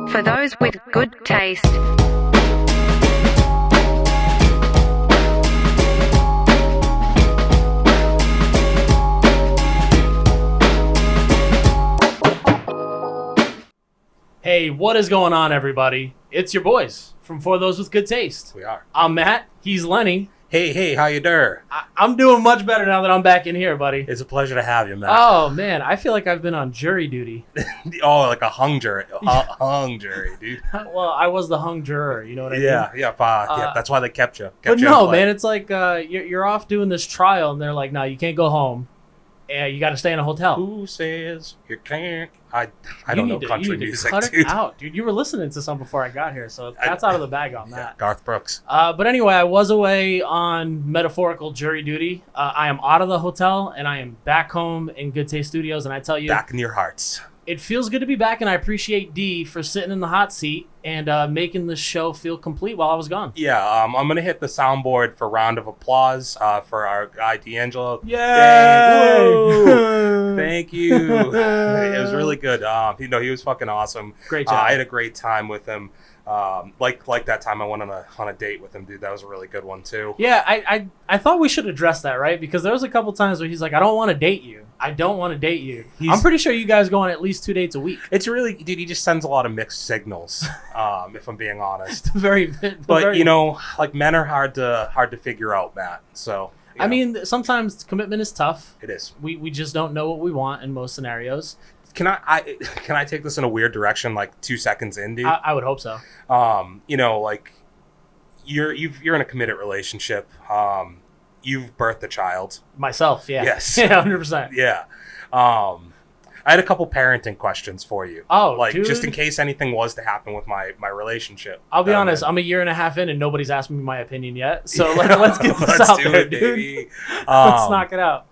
For those with good taste. Hey, what is going on, everybody? It's your boys from For Those With Good Taste. We are. I'm Matt. He's Lenny. Hey, how you doing? I'm doing much better now that I'm back in here, buddy. It's a pleasure to have you, Matt. Oh, man. I feel like I've been on jury duty. Oh, like a hung jury. Hung jury, dude. Well, I was the hung juror, you know what I mean? Yeah, that's why they kept you. But no, man, it's like you're off doing this trial, and they're like, no, you can't go home. And you got to stay in a hotel. Who says you can't? I don't know country music, cut dude. it out, dude. You were listening to some before I got here, so that's out of the bag on that. Yeah, Garth Brooks. But anyway, I was away on metaphorical jury duty. I am out of the hotel, and I am back home in Good Taste Studios, and I tell you... Back in your hearts. It feels good to be back, and I appreciate D for sitting in the hot seat and making this show feel complete while I was gone. Yeah, I'm going to hit the soundboard for a round of applause for our guy, D'Angelo. Yay! Thank you. It was really good. He was fucking awesome. Great job. I had a great time with him. Like that time I went on a date with him, dude. That was a really good one, too. Yeah, I thought we should address that, right? Because there was a couple times where he's like, I don't want to date you. I don't want to date you. I'm pretty sure you guys go on at least 2 dates a week. It's really, dude, he just sends a lot of mixed signals, if I'm being honest. But you know, like, men are hard to figure out, Matt. So, I mean, sometimes commitment is tough. It is. We just don't know what we want in most scenarios. Can I take this in a weird direction, like 2 seconds in, dude? I would hope so. Like, you're in a committed relationship. You've birthed a child. Myself, yeah. Yes. Yeah, 100%. Yeah. I had a couple parenting questions for you. Oh, like, dude. just in case anything was to happen with my relationship. I'll be honest, I'm a year and a half in and nobody's asked me my opinion yet. So let's get this out there, dude. Baby. Let's knock it out.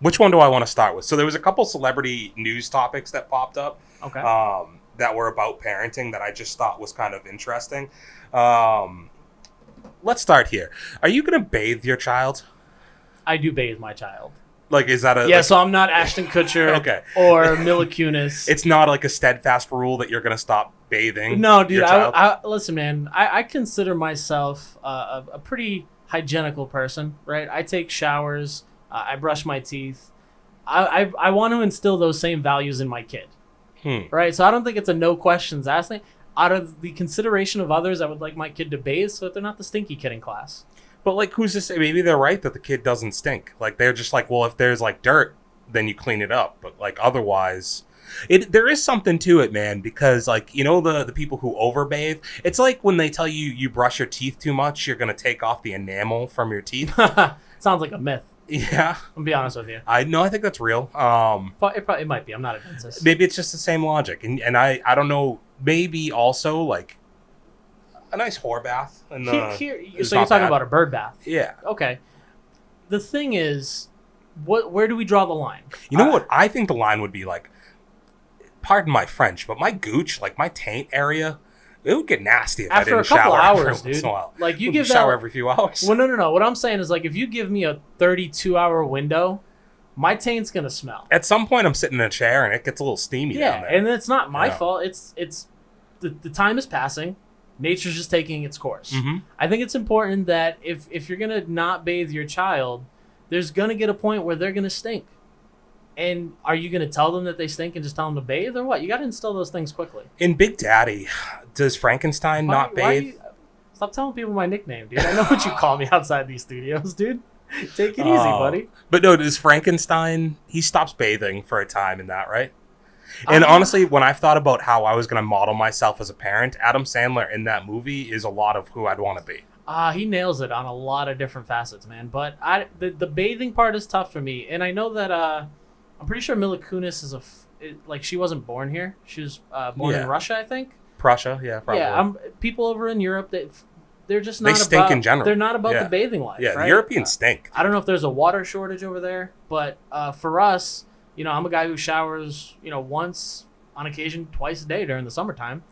Which one do I want to start with? So there was a couple celebrity news topics that popped up. Okay. That were about parenting that I just thought was kind of interesting. Let's start here. Are you going to bathe your child? I do bathe my child. Like, is that a... Yeah, like, so I'm not Ashton Kutcher okay. or Mila Kunis. It's not like a steadfast rule that you're going to stop bathing No, dude, your child? listen, man, I consider myself a pretty hygienical person, right? I take showers. I brush my teeth. I want to instill those same values in my kid, right? So I don't think it's a no questions asked thing. Out of the consideration of others, I would like my kid to bathe so that they're not the stinky kid in class. But, like, who's to say? Maybe they're right that the kid doesn't stink. Like, they're just like, well, if there's, like, dirt, then you clean it up. But, like, otherwise... there is something to it, man, because, like, you know, the people who overbathe, it's like when they tell you brush your teeth too much, you're going to take off the enamel from your teeth. Sounds like a myth. Yeah. I'll be honest with you. I think that's real. It might be. I'm not a dentist. Maybe it's just the same logic. And I don't know, maybe also, like, a nice whore bath. So you're talking about a bird bath? Yeah. Okay. The thing is, where do we draw the line? You know what? I think the line would be, like, pardon my French, but my gooch, like my taint area, it would get nasty if I didn't shower. After a couple hours, every once in a while. Like, you give shower every few hours. Well, no. What I'm saying is, like, if you give me a 32-hour window, my taint's gonna smell. At some point, I'm sitting in a chair and it gets a little steamy down there. And it's not my fault. It's the time is passing. Nature's just taking its course. Mm-hmm. I think it's important that if you're gonna not bathe your child, there's gonna get a point where they're gonna stink. And are you gonna tell them that they stink and just tell them to bathe, or what? You gotta instill those things quickly. In Big Daddy, does Frankenstein not bathe? Stop telling people my nickname, dude. I know what you call me outside these studios, dude. Take it easy, buddy. But no, does Frankenstein, he stops bathing for a time in that, right? And honestly, when I've thought about how I was going to model myself as a parent, Adam Sandler in that movie is a lot of who I'd want to be. He nails it on a lot of different facets, man. But the bathing part is tough for me. And I know that I'm pretty sure Mila Kunis is she wasn't born here. She was born in Russia, I think. Prussia, yeah, probably. Yeah, people over in Europe, they're just not they stink about, in general. They're not about the bathing life. Yeah, right? Europeans stink. I don't know if there's a water shortage over there, but for us, I'm a guy who showers, once, on occasion, twice a day during the summertime.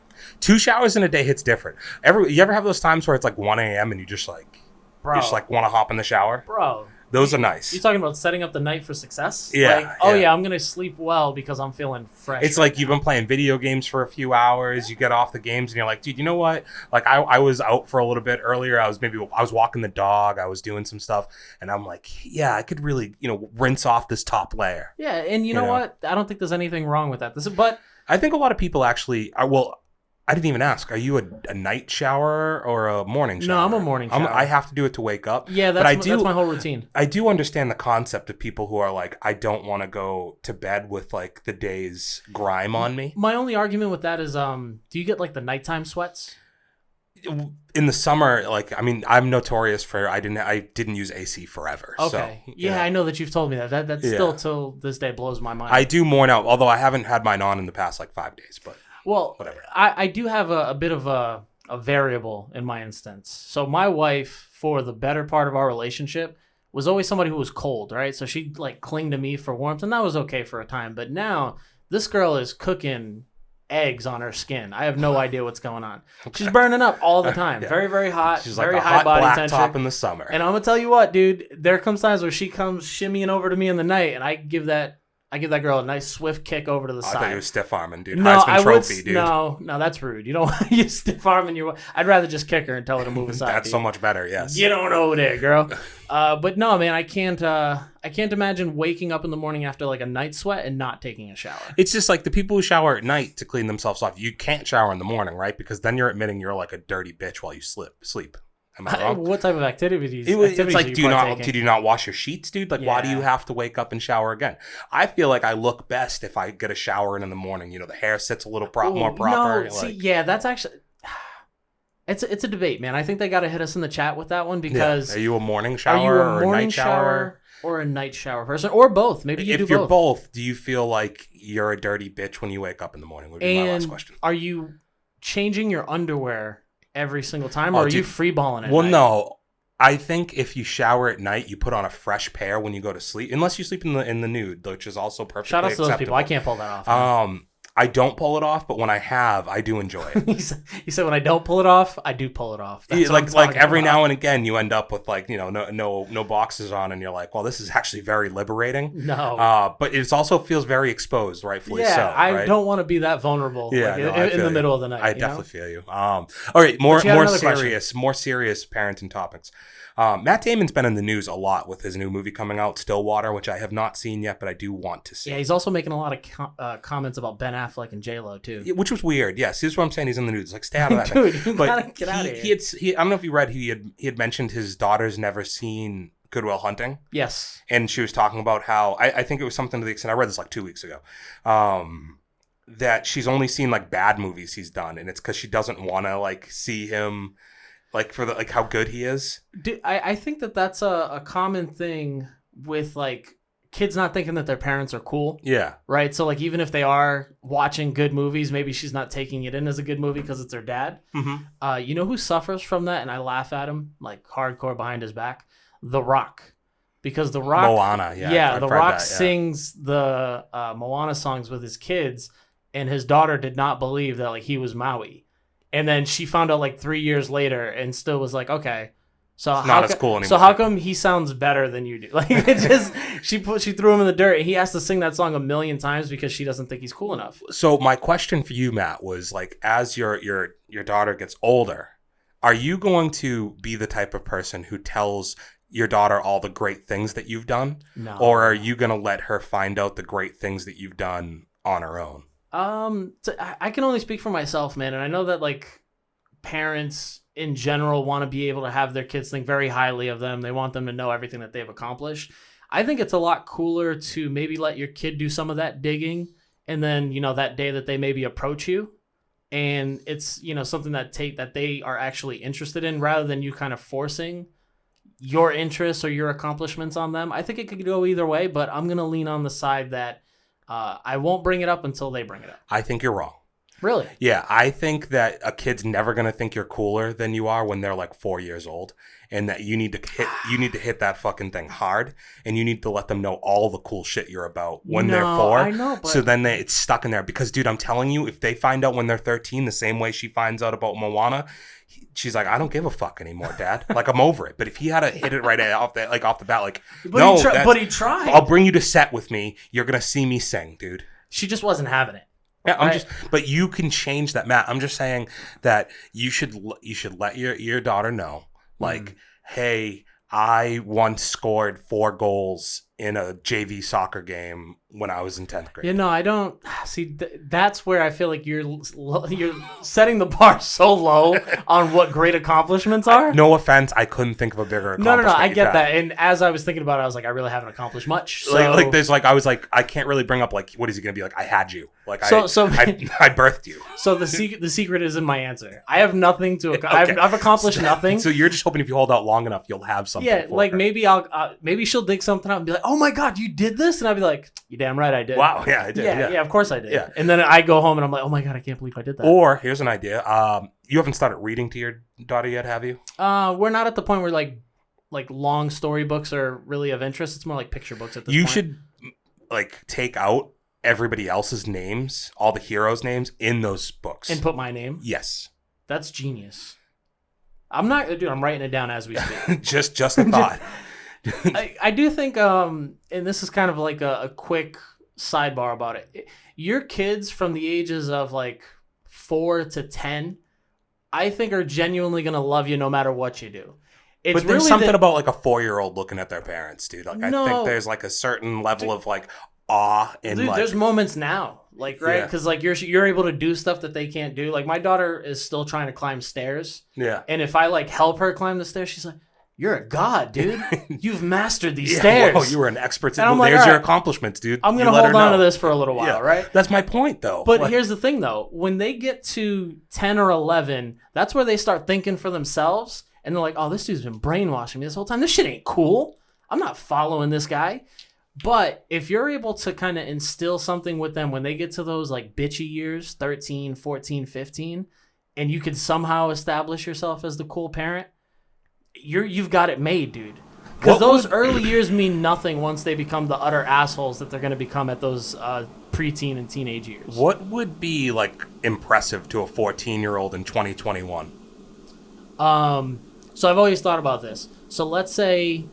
2 showers in a day hits different. You ever have those times where it's like 1 a.m. and you just like want to hop in the shower? Bro, Those are nice. You talking about setting up the night for success? Yeah, Like, I'm gonna sleep well because I'm feeling fresh. It's like you've been playing video games for a few hours. You get off the games and you're like, dude, you know what? Like I was out for a little bit earlier. I was walking the dog. I was doing some stuff, and I'm like, yeah, I could really rinse off this top layer. Yeah, and you know what? I don't think there's anything wrong with that. But I think a lot of people actually are. Well, I didn't even ask. Are you a night shower or a morning shower? No, I'm a morning shower. I have to do it to wake up. Yeah, that's my whole routine. I do understand the concept of people who are like, I don't want to go to bed with like the day's grime on me. My only argument with that is, do you get like the nighttime sweats? In the summer, like, I mean, I'm notorious for I didn't use AC forever. Okay. So, yeah, I know that you've told me that. That still till this day blows my mind. I do more now, although I haven't had mine on in the past like 5 days, but. Well, whatever. I do have a bit of a variable in my instance. So my wife, for the better part of our relationship, was always somebody who was cold, right? So she'd like cling to me for warmth, and that was okay for a time. But now this girl is cooking eggs on her skin. I have no idea what's going on. She's burning up all the time. Very, very hot. She's very like a high hot body black temperature. top in the summer. And I'm gonna tell you what, dude. There comes times where she comes shimmying over to me in the night, and I give that girl a nice swift kick over to the side. I thought you were stiff arming, dude. No, Heisman Trophy, dude. No, that's rude. You don't want you stiff arming your. I'd rather just kick her and tell her to move aside. That's so much better. Yes. Get on over there, girl. But no, man, I can't imagine waking up in the morning after like a night sweat and not taking a shower. It's just like the people who shower at night to clean themselves off. You can't shower in the morning, right? Because then you're admitting you're like a dirty bitch while you sleep. Am I wrong? What type of activities? It's like, do you not wash your sheets, dude? Like, why do you have to wake up and shower again? I feel like I look best if I get a shower in the morning. The hair sits a little more proper. No, that's actually. It's a debate, man. I think they got to hit us in the chat with that one because. Are you a morning shower or a night shower? Or a night shower person, or both? Maybe you do both. If you're both, do you feel like you're a dirty bitch when you wake up in the morning? Would be my last question. Are you changing your underwear every single time, or are you freeballing it? Well, no. I think if you shower at night, you put on a fresh pair when you go to sleep, unless you sleep in the nude, which is also perfectly Shout out to acceptable. those people. I can't pull that off. I don't pull it off, but when I have, I do enjoy it. He said, "When I don't pull it off, I do pull it off." That's like every now and again, you end up with like no boxes on, and you're like, "Well, this is actually very liberating." No, but it also feels very exposed, rightfully so. Yeah, I right? don't want to be that vulnerable. Yeah, in the middle of the night. I definitely feel you. All right, more serious parenting topics. Matt Damon's been in the news a lot with his new movie coming out, Stillwater, which I have not seen yet, but I do want to see. Yeah, he's also making a lot of comments about Ben Affleck and J-Lo, too. Which was weird. Yes, here's what I'm saying. He's in the news. Like, stay out of that. Dude, you gotta get out of here. I don't know if you read, he had mentioned his daughter's never seen Good Will Hunting. Yes. And she was talking about how, I think it was something to the extent, I read this like 2 weeks ago, that she's only seen like bad movies he's done, and it's because she doesn't want to like see him like for the like how good he is. I think that's a common thing with like kids not thinking that their parents are cool. Yeah. Right? So like even if they are watching good movies, maybe she's not taking it in as a good movie because it's her dad. Mm-hmm. You know who suffers from that? And I laugh at him like hardcore behind his back? The Rock. Because The Rock... Moana, yeah. Yeah, The Rock sings the Moana songs with his kids, and his daughter did not believe that like he was Maui. And then she found out like 3 years later and still was like, okay, so it's not as cool anymore. So how come he sounds better than you do? Like it just she threw him in the dirt, and he has to sing that song 1,000,000 times because she doesn't think he's cool enough. So my question for you, Matt, was like, as your daughter gets older, are you going to be the type of person who tells your daughter all the great things that you've done? No. Or are you going to let her find out the great things that you've done on her own? I can only speak for myself, man. And I know that like parents in general want to be able to have their kids think very highly of them. They want them to know everything that they've accomplished. I think it's a lot cooler to maybe let your kid do some of that digging. And then, that day that they maybe approach you and it's, something that they are actually interested in rather than you kind of forcing your interests or your accomplishments on them. I think it could go either way, but I'm going to lean on the side that I won't bring it up until they bring it up. I think you're wrong. Really? Yeah, I think that a kid's never gonna think you're cooler than you are when they're like 4 years old, and that you need to hit that fucking thing hard, and you need to let them know all the cool shit you're about when they're 4. I know, but so then it's stuck in there. Because, dude, I'm telling you, if they find out when they're 13, the same way she finds out about Moana, she's like, I don't give a fuck anymore, Dad. Like, I'm over it. But if he had to hit it right off the bat, like, but he tried. I'll bring you to set with me. You're gonna see me sing, dude. She just wasn't having it. Yeah, but you can change that, Matt. I'm just saying that you should let your daughter know, like, hey, I once scored 4 goals in a JV soccer game when I was in 10th grade. You know, I don't see. That's where I feel like you're setting the bar so low on what great accomplishments are. No offense, I couldn't think of a bigger accomplishment. No, I get that. And as I was thinking about it, I was like, I really haven't accomplished much. So. I was like, I can't really bring up, like, what is he gonna be like? I had you, like, I birthed you. So the secret is in my answer. I have nothing to. I've accomplished nothing. So you're just hoping if you hold out long enough, you'll have something. Yeah, like her. maybe she'll dig something out and be like, oh my God, you did this, and I'll be like, you damn right I did. Wow, yeah, I did. Yeah, of course I did. Yeah. And then I go home and I'm like, oh my God, I can't believe I did that. Or here's an idea. You haven't started reading to your daughter yet, have you? We're not at the point where like long story books are really of interest. It's more like picture books at this point. You should like take out everybody else's names, all the heroes' names in those books. And put my name? Yes. That's genius. I'm writing it down as we speak. just a thought. I do think, and this is kind of like a quick sidebar about it. Your kids from the ages of like 4 to 10, I think are genuinely going to love you no matter what you do. But there's really something about like a 4-year-old looking at their parents, dude. Like, no, I think there's like a certain level of like awe and dude, like there's moments now, like, right? Because like you're able to do stuff that they can't do. Like my daughter is still trying to climb stairs. Yeah. And if I like help her climb the stairs, she's like, you're a god, dude. You've mastered these stairs. Whoa, you were an expert. And I'm like, there's your right, accomplishments, dude. I'm going to hold on to this for a little while, right? That's my point, though. But here's the thing, though. When they get to 10 or 11, that's where they start thinking for themselves. And they're like, oh, this dude's been brainwashing me this whole time. This shit ain't cool. I'm not following this guy. But if you're able to kind of instill something with them when they get to those like bitchy years, 13, 14, 15, and you could somehow establish yourself as the cool parent, you've got it made, dude. Because those early years mean nothing once they become the utter assholes that they're going to become at those preteen and teenage years. What would be like impressive to a 14-year-old in 2021? So I've always thought about this. So let's say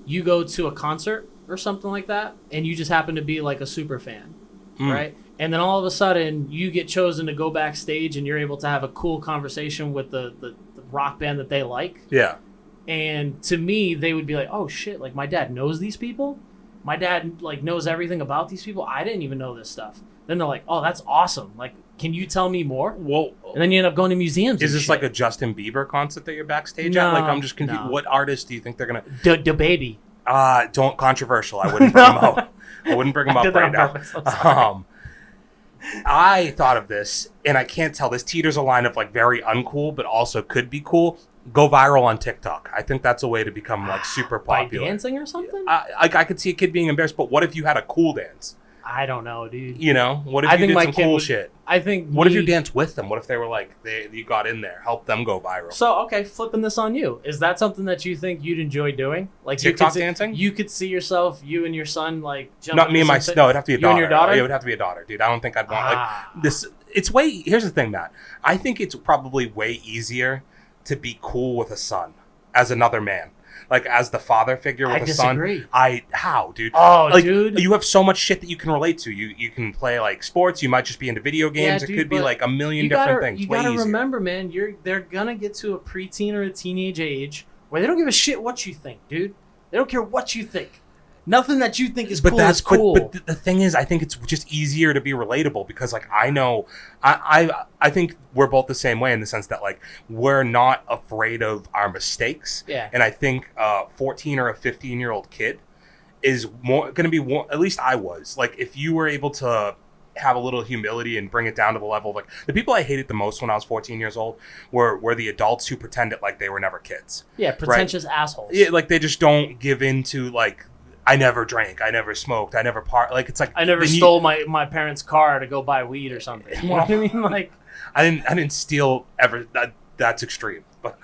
you go to a concert or something like that, and you just happen to be like a super fan, right? And then all of a sudden you get chosen to go backstage and you're able to have a cool conversation with the rock band that they like. Yeah. And to me, they would be like, oh shit, like my dad knows these people. My dad like knows everything about these people. I didn't even know this stuff. Then they're like, oh, that's awesome. Like, can you tell me more? Well, and then you end up going to museums. Is this like a Justin Bieber concert that you're backstage at? Like, I'm just confused. What artist do you think they're going to... The Baby. Don't controversial. I wouldn't bring him out. I wouldn't bring him up right now. I thought of this, and I can't tell. This teeters a line of like very uncool, but also could be cool. Go viral on TikTok. I think that's a way to become like super popular. By dancing or something? I could see a kid being embarrassed, but what if you had a cool dance? I don't know, dude. You know, what if you did some cool shit? I think. What if you danced with them? What if they were like you got in there, helped them go viral? So okay, flipping this on you. Is that something that you think you'd enjoy doing? Like TikTok dancing? You could see yourself, you and your son, like jumping. Not me and my no. It'd have to be a daughter. You and your daughter? It would have to be a daughter, dude. I don't think I'd want like this. It's way. Here's the thing, Matt. I think it's probably way easier to be cool with a son as another man. Like, as the father figure with a disagree. son. How, dude? Oh, like, dude. You have so much shit that you can relate to. You can play, like, sports. You might just be into video games. Yeah, dude, it could be, like, a million different things. You gotta remember, man, they're gonna get to a preteen or a teenage age where they don't give a shit what you think, dude. They don't care what you think. Nothing that you think is cool is cool. But the thing is, I think it's just easier to be relatable because, like, I know, I think we're both the same way in the sense that, like, we're not afraid of our mistakes. Yeah. And I think a 14 or a 15-year-old kid is going to be more, at least I was. Like, if you were able to have a little humility and bring it down to the level of, like, the people I hated the most when I was 14 years old were the adults who pretended like they were never kids. Yeah, pretentious assholes. Yeah, like, they just don't give in to, like, I never drank, I never smoked, I never like it's like I never then stole my parents' car to go buy weed or something. You know what I mean? Like, I didn't steal ever. That's extreme, but.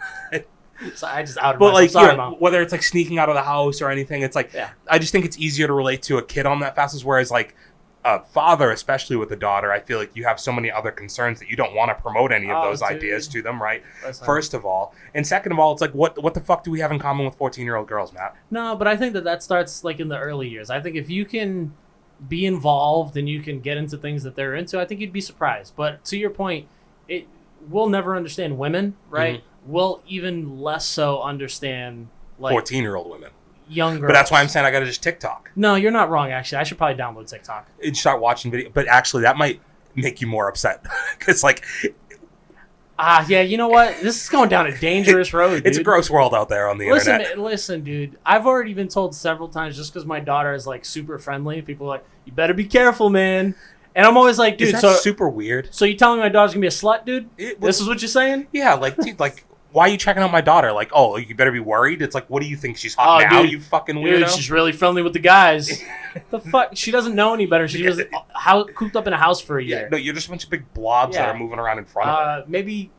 so I just outed But myself. like, Sorry, yeah, Mom. whether it's like sneaking out of the house or anything, it's like Yeah. I just think it's easier to relate to a kid on that fastest. Whereas like a father, especially with a daughter, I feel like you have so many other concerns that you don't want to promote any of those ideas to them, right? Listen. First of all, and second of all, it's like what the fuck do we have in common with 14-year-old girls, Matt? No, but I think that starts like in the early years. I think if you can be involved and you can get into things that they're into, I think you'd be surprised. But to your point, we'll never understand women, right? We'll even less so understand like 14-year-old women. young girls. But that's why I'm saying I got to just TikTok No, you're not wrong. Actually, I should probably download TikTok. and start watching video. But actually, that might make you more upset because like Yeah, you know what? This is going down a dangerous road, dude. it's a gross world out there on the internet. Listen, dude. I've already been told several times just because my daughter is like super friendly. People are like, you better be careful, man. And I'm always like, dude, Is that super weird? So you telling me my daughter's gonna be a slut, dude? This is what you're saying? Yeah, like, dude, like, why are you checking out my daughter? Like, oh, you better be worried. It's like, what do you think? She's hot now, dude. you fucking Dude, weirdo? she's really friendly with the guys. The fuck? She doesn't know any better. She was cooped up in a house for a year. Yeah, no, you're just a bunch of big blobs that Yeah. are moving around in front of her. Maybe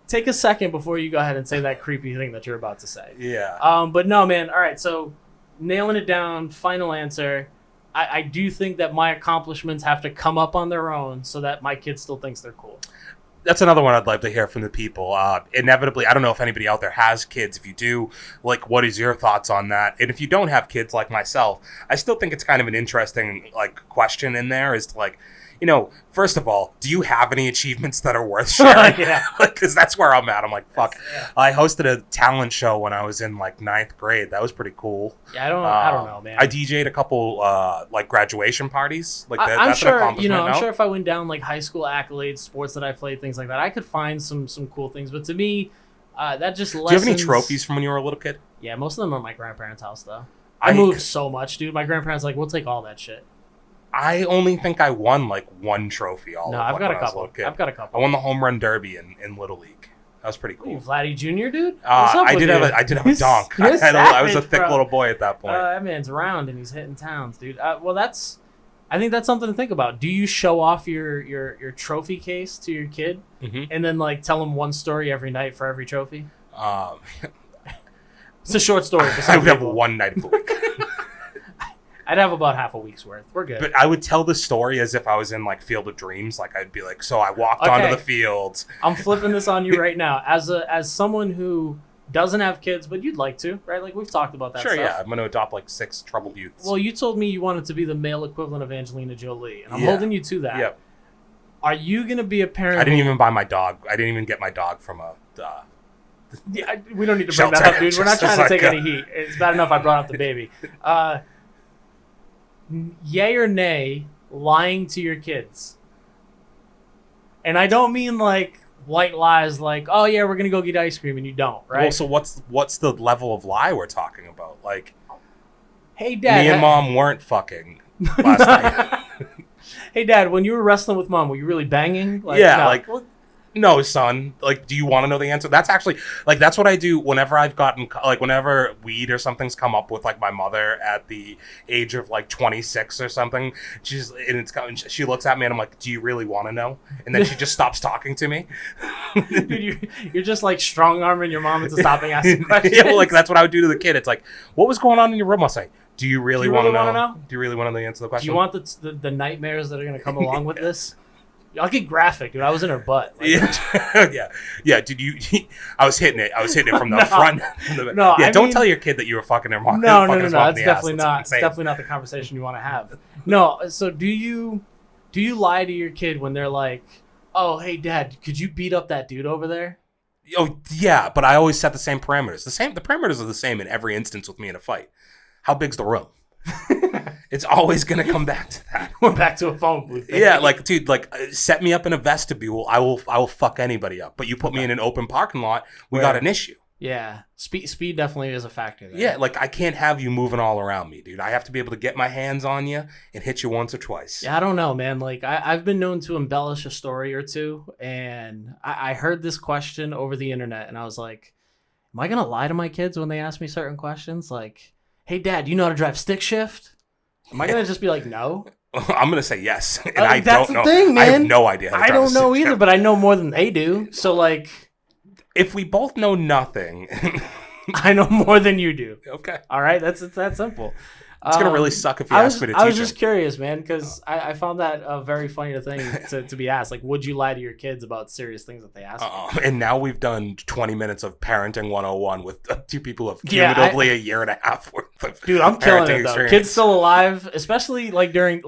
take a second before you go ahead and say that creepy thing that you're about to say. Yeah. But no, man. All right, so nailing it down, final answer. I do think that my accomplishments have to come up on their own so that my kid still thinks they're cool. That's another one I'd love to hear from the people. Inevitably, I don't know if anybody out there has kids. If you do, like, what is your thoughts on that? And if you don't have kids like myself, I still think it's kind of an interesting, like, question in there is, like, you know, first of all, do you have any achievements that are worth sharing? Yeah. Because that's where I'm at. I'm like, fuck. Yeah. I hosted a talent show when I was in, like, 9th grade. That was pretty cool. Yeah, I don't know, man. I DJ'd a couple, like, graduation parties. Like, I'm that's an sure, accomplishment. I'm no? sure if I went down like high school accolades, sports that I played, things like that, I could find some cool things. But to me, that just lessens... Do you have any trophies from when you were a little kid? Yeah, most of them are at my grandparents' house, though. I moved so much, dude. My grandparents like, we'll take all that shit. I only think I won like one trophy. I've got a couple. I won the home run derby in Little League. That was pretty cool. Ooh, Vladdy Jr., dude. What's up I with did you? have a donk. You're I was a savage, thick bro. little boy at that point. That man's round and he's hitting towns, dude. Well, I think that's something to think about. Do you show off your trophy case to your kid and then like tell him one story every night for every trophy? It's a short story for some I would have people. one night of the week. I'd have about half a week's worth. We're good. But I would tell the story as if I was in like Field of Dreams. Like I'd be like, so I walked onto the field. I'm flipping this on you right now. As someone who doesn't have kids, but you'd like to, right? Like we've talked about that Sure, stuff. yeah. I'm going to adopt like 6 troubled youths. Well, you told me you wanted to be the male equivalent of Angelina Jolie, and I'm Yeah. holding you to that. Yep. Are you going to be a parent? I didn't even buy my dog. I didn't even get my dog from a... Yeah, we don't need to bring that Shelter. up, dude. We're not Just trying to like take a- any heat. It's bad enough I brought up the baby. Yay or nay, lying to your kids? And I don't mean like white lies like, oh yeah, we're going to go get ice cream and you don't, right? Well, so what's the level of lie we're talking about? Like, hey, Dad. me and Mom weren't fucking last night. Hey, Dad, when you were wrestling with Mom, were you really banging? Like, Yeah, no. like, no, son. Like, do you want to know the answer? That's actually, like, that's what I do whenever I've gotten, like, whenever weed or something's come up with, like, my mother at the age of, like, 26 or something. She looks at me and I'm like, do you really want to know? And then she just stops talking to me. Dude, you're just like strong-arming your mom into stopping asking questions. Yeah, well, like, that's what I would do to the kid. It's like, what was going on in your room? I'll say, do you really want to wanna know? know? Do you really want to know the answer to the question? Do you want the nightmares that are going to come along with this? I'll get graphic, dude. I was in her butt. Like, yeah. Did you? I was hitting it. From the No. front. No, yeah. I don't mean- tell your kid that you were fucking their mom. No. fucking his mom in That's the ass. definitely That's not. It's insane. definitely not the conversation you want to have. No. So do you lie to your kid when they're like, "Oh, hey, Dad, could you beat up that dude over there?" Oh yeah, but I always set the same parameters. The parameters are the same in every instance with me in a fight. How big's the room? It's always gonna come back to that. We're back to a phone booth. Yeah, like, dude, like, set me up in a vestibule. I will fuck anybody up. But you put me in an open parking lot, we got an issue. Yeah. Speed definitely is a factor there. Yeah, like, I can't have you moving all around me, dude. I have to be able to get my hands on you and hit you once or twice. Yeah, I don't know, man. Like, I've been known to embellish a story or two, and I heard this question over the internet, and I was like, am I going to lie to my kids when they ask me certain questions? Like, hey, Dad, you know how to drive stick shift? Am I going to just be like, no? I'm gonna say yes, and I that's don't know. the thing, man. I have no idea. How to I drive a don't know stick either, shift. but I know more than they do. So, like, If we both know nothing, I know more than you do. okay, All right, it's that simple. it's gonna really suck if you I ask was, me to I was teach just him. curious, man, because I found that a very funny thing to be asked. Like, would you lie to your kids about serious things that they ask you? And now we've done 20 minutes of parenting 101 with two people who have Yeah, cumulatively a year and a half worth of Dude, I'm killing parenting it though. experience. Kids still alive, especially like during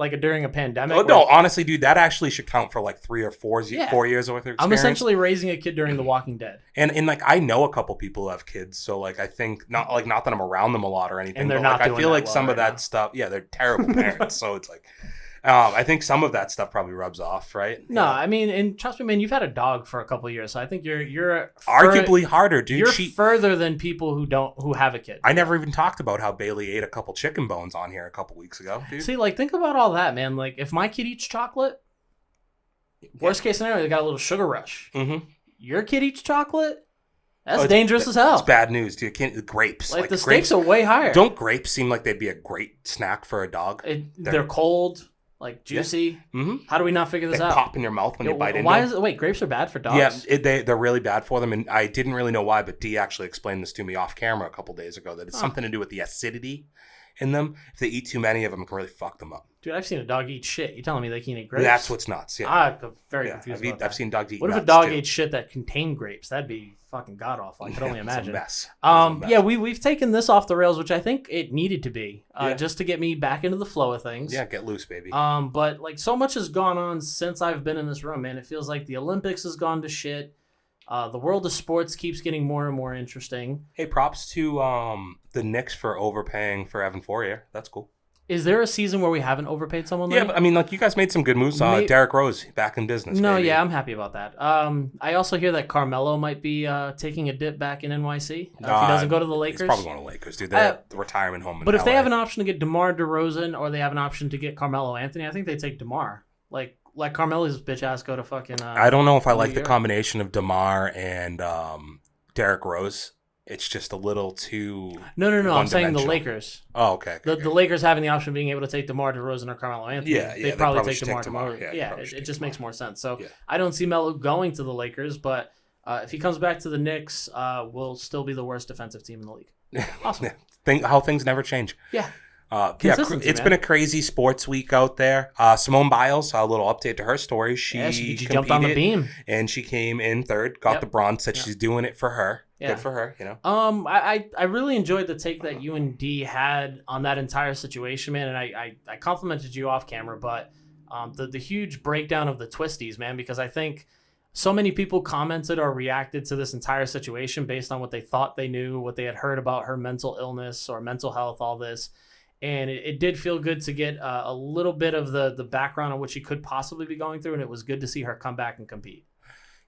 a pandemic. Oh, no, honestly, dude, that actually should count for like 3 or 4 Yeah. 4 years worth of experience. I'm essentially raising a kid during The Walking Dead, and like I know a couple people who have kids, so like I think not that I'm around them a lot or anything, And they're but not like I doing feel that like well some of right that now. stuff, yeah, they're terrible parents. So it's like, I think some of that stuff probably rubs off, right? No, Yeah. I mean, and trust me, man, you've had a dog for a couple of years, so I think you're Arguably harder, dude. You're further than people who have a kid. I never even talked about how Bailey ate a couple chicken bones on here a couple weeks ago, dude. See, like, think about all that, man. Like, if my kid eats chocolate, worst case scenario, they got a little sugar rush. Mm-hmm. Your kid eats chocolate, that's it's dangerous as hell. It's bad news, dude. Grapes. Like, the grapes, stakes are way higher. Don't grapes seem like they'd be a great snack for a dog? They're cold, like juicy. Mm-hmm. How do we not figure this They out? pop in your mouth when you bite into Why them. is it? Wait, grapes are bad for dogs. Yeah, they're really bad for them, and I didn't really know why, but Dee actually explained this to me off camera a couple days ago, that it's something to do with the acidity in them. If they eat too many of them, it can really fuck them up. Dude, I've seen a dog eat shit. You telling me they can eat grapes? That's what's nuts, yeah. I'm very confused about that. I've seen dogs eat What if a nuts, dog too. ate shit that contained grapes? That'd be fucking god awful. I could only imagine. It's a mess. Yeah, we've taken this off the rails, which I think it needed to be, Yeah. just to get me back into the flow of things. Yeah, get loose, baby. But like so much has gone on since I've been in this room, man. It feels like the Olympics has gone to shit. The world of sports keeps getting more and more interesting. Hey, props to the Knicks for overpaying for Evan Fournier. That's cool. Is there a season where we haven't overpaid someone? Yeah, like but I mean, like, you guys made some good moves. Derrick Rose back in business. No, baby. yeah, I'm happy about that. I also hear that Carmelo might be taking a dip back in NYC if he doesn't go to the Lakers. He's probably going to Lakers, dude. They're at the retirement home. But if LA. they have an option to get DeMar DeRozan or they have an option to get Carmelo Anthony, I think they take DeMar. Like Carmelo's bitch ass go to fucking. I don't know if I like the York. combination of DeMar and Derrick Rose. It's just a little too. No. I'm saying the one-dimensional. Lakers. Oh, okay. The Lakers having the option of being able to take DeMar DeRozan or Carmelo Anthony. Yeah, They probably take should DeMar take DeMar. DeRozan. Yeah, Yeah, probably should it take just DeMar. makes more sense. So Yeah. I don't see Melo going to the Lakers, but if he comes back to the Knicks, we'll still be the worst defensive team in the league. Awesome. How things never change. Yeah. It's man. been a crazy sports week out there. Simone Biles, a little update to her story. She jumped on the beam. and she came in third, got the bronze. Said she's doing it for her. Yeah. Good for her, you know. I really enjoyed the take that you and D had on that entire situation, man, and I complimented you off camera, but the huge breakdown of the twisties, man, because I think so many people commented or reacted to this entire situation based on what they thought they knew, what they had heard about her mental illness or mental health, all this. And it did feel good to get a little bit of the background on what she could possibly be going through, and it was good to see her come back and compete.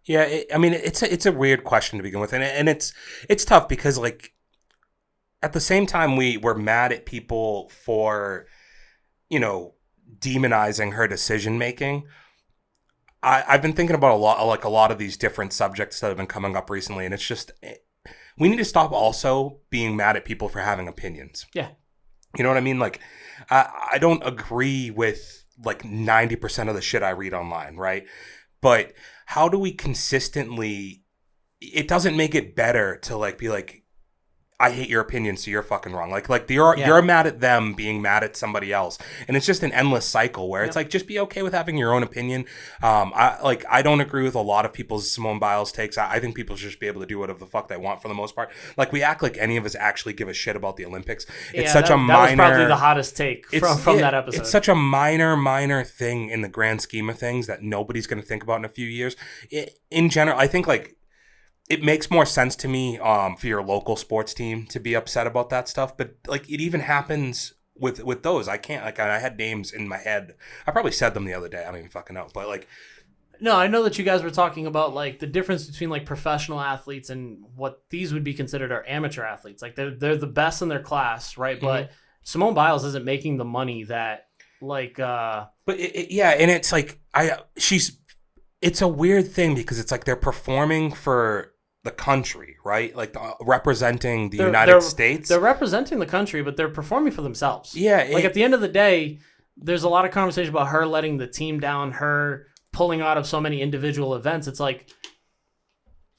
Yeah, it's a weird question to begin with, and it's tough because, like, at the same time we're mad at people for, you know, demonizing her decision making. I've been thinking about a lot of these different subjects that have been coming up recently, and it's just we need to stop also being mad at people for having opinions. Yeah. You know what I mean? Like, I don't agree with like 90% of the shit I read online, right? But how do we consistently? It doesn't make it better to like be like, I hate your opinion, so you're fucking wrong. Like you're mad at them being mad at somebody else, and it's just an endless cycle where it's like, just be okay with having your own opinion. I don't agree with a lot of people's Simone Biles takes. I think people should just be able to do whatever the fuck they want for the most part. Like, we act like any of us actually give a shit about the Olympics. It's such a minor. That was probably the hottest take from that episode. It's such a minor thing in the grand scheme of things that nobody's going to think about in a few years. In general, I think like. It makes more sense to me for your local sports team to be upset about that stuff, but like it even happens with those. I can't, like, I had names in my head. I probably said them the other day. I don't even fucking know, but like. No, I know that you guys were talking about like the difference between like professional athletes and what these would be considered are amateur athletes. Like they're the best in their class, right? Mm-hmm. But Simone Biles isn't making the money that like. But and it's like it's a weird thing because it's like they're performing for the country, right? Like representing the United States. They're representing the country, but they're performing for themselves. Yeah. Like at the end of the day, there's a lot of conversation about her letting the team down, her pulling out of so many individual events. It's like,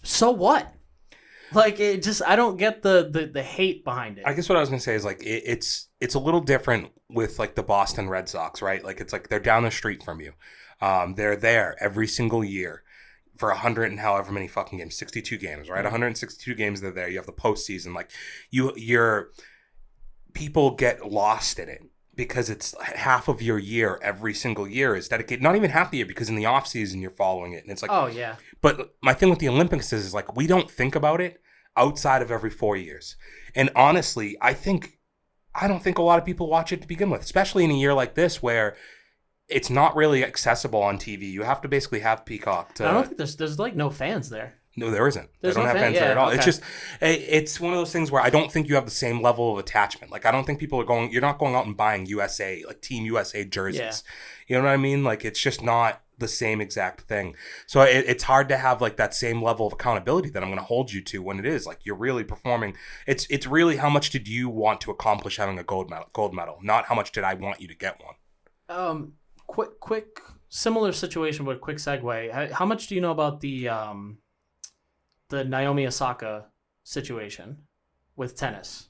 so what? Like, it just, I don't get the hate behind it. I guess what I was gonna say is like it's a little different with like the Boston Red Sox, right? Like it's like they're down the street from you. They're there every single year for 100 and however many fucking games, 62 games, right? 162 games they're there. You have the postseason. Like your people get lost in it because it's half of your year every single year is dedicated. Not even half the year, because in the off season you're following it, and it's like, oh yeah. But my thing with the Olympics is like we don't think about it outside of every 4 years. And honestly, I don't think a lot of people watch it to begin with, especially in a year like this where it's not really accessible on TV. You have to basically have Peacock to... I don't think there's like no fans there. No, there isn't. They don't no have fans there at all. Okay. It's just, it's one of those things where I don't think you have the same level of attachment. Like, I don't think people are going, you're not going out and buying USA, like Team USA jerseys. Yeah. You know what I mean? Like, it's just not the same exact thing. So it's hard to have like that same level of accountability that I'm going to hold you to when it is like you're really performing. It's really how much did you want to accomplish having a gold medal, not how much did I want you to get one. Quick similar situation, but a quick segue. How much do you know about the Naomi Osaka situation with tennis?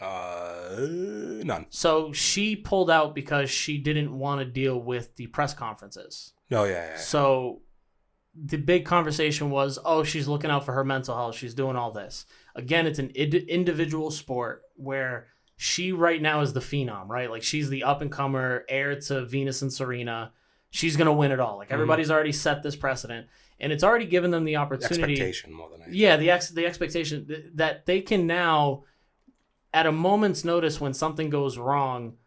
None. So she pulled out because she didn't want to deal with the press conferences. Oh, yeah. So the big conversation was, oh, she's looking out for her mental health. She's doing all this. Again, it's an individual sport where she right now is the phenom, right? Like she's the up-and-comer, heir to Venus and Serena. She's going to win it all. Like everybody's already set this precedent. And it's already given them the opportunity. Expectation more than anything. Yeah, the expectation that they can now, at a moment's notice when something goes wrong,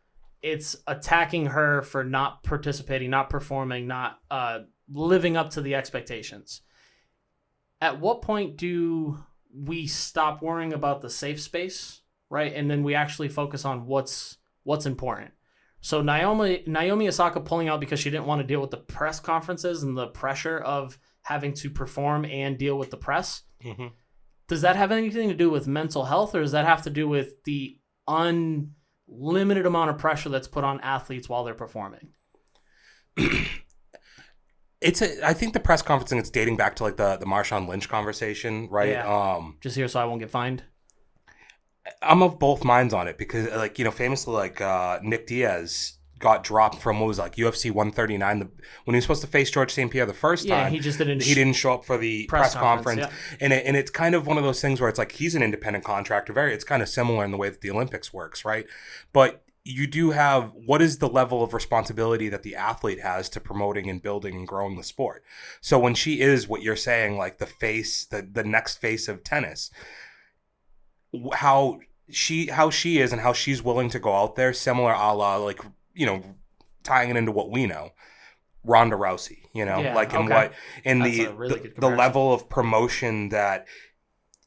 it's attacking her for not participating, not performing, not living up to the expectations. At what point do we stop worrying about the safe space, right? And then we actually focus on what's important. So Naomi Osaka pulling out because she didn't want to deal with the press conferences and the pressure of having to perform and deal with the press. Mm-hmm. Does that have anything to do with mental health, or does that have to do with the unlimited amount of pressure that's put on athletes while they're performing? I think the press conferencing, it's dating back to like the Marshawn Lynch conversation, right? Yeah. Just here so I won't get fined. I'm of both minds on it because, like, you know, famously, like Nick Diaz got dropped from what was like UFC 139 when he was supposed to face George St. Pierre the first time. He just didn't. He didn't show up for the press conference, yeah. and it's kind of one of those things where it's like he's an independent contractor. It's kind of similar in the way that the Olympics works, right? But you do have, what is the level of responsibility that the athlete has to promoting and building and growing the sport? So when she is what you're saying, like the face, the next face of tennis, how she is and how she's willing to go out there, similar a la, like, you know, tying it into what we know, Ronda Rousey, you know, like in what, in the level of promotion that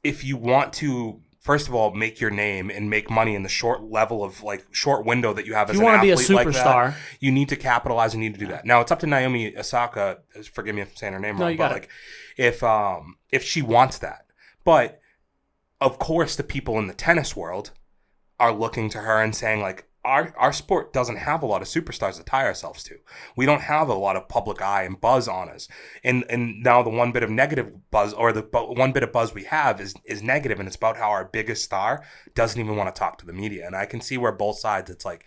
if you want to, first of all, make your name and make money in the short level of like short window that you have as an athlete, if you want to be a superstar, like that, you need to capitalize and need to do that. Now it's up to Naomi Osaka. Forgive me if I'm saying her name wrong, but like if she wants that, but of course the people in the tennis world are looking to her and saying like, our sport doesn't have a lot of superstars to tie ourselves to. We don't have a lot of public eye and buzz on us. And now the one bit of negative buzz, or the one bit of buzz we have is negative, and it's about how our biggest star doesn't even want to talk to the media. And I can see where both sides, it's like,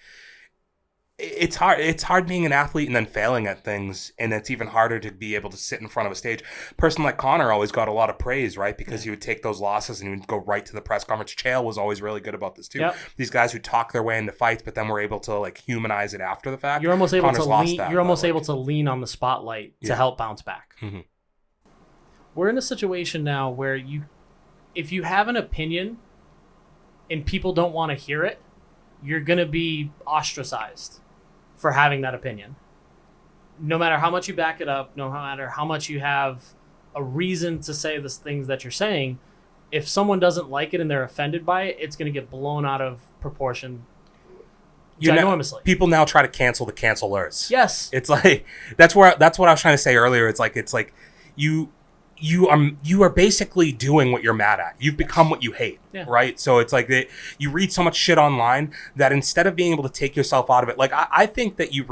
it's hard being an athlete and then failing at things, and it's even harder to be able to sit in front of a stage. A person like Connor always got a lot of praise, right? Because he would take those losses and he would go right to the press conference. Chael was always really good about this too. Yep. These guys who talk their way into fights, but then were able to like humanize it after the fact. You're almost able to lean on the spotlight to help bounce back. Mm-hmm. We're in a situation now where if you have an opinion and people don't want to hear it, you're gonna be ostracized for having that opinion. No matter how much you back it up, no matter how much you have a reason to say the things that you're saying, if someone doesn't like it and they're offended by it, it's going to get blown out of proportion ginormously. People now try to cancel the cancelers. Yes. It's like, that's what I was trying to say earlier. It's like you are basically doing what you're mad at. You've become what you hate, right? So it's like that you read so much shit online that instead of being able to take yourself out of it, like I think that you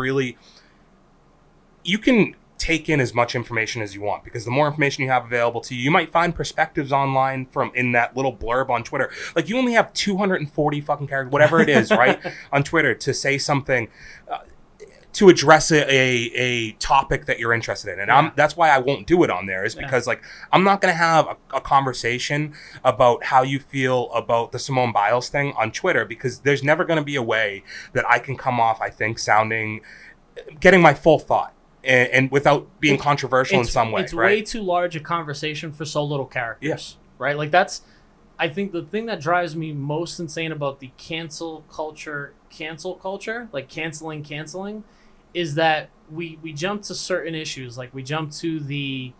can take in as much information as you want, because the more information you have available to you, you might find perspectives online from in that little blurb on Twitter. Like you only have 240 fucking characters, whatever it is, right, on Twitter to say something. To address a topic that you're interested in. And that's why I won't do it on there, is because like I'm not going to have a conversation about how you feel about the Simone Biles thing on Twitter, because there's never going to be a way that I can come off, I think, getting my full thought and without being controversial in some way. It's right? way too large a conversation for so little characters. Yes. Right? Like I think the thing that drives me most insane about the cancel culture, like canceling, is that we jump to certain issues. Like we jump to the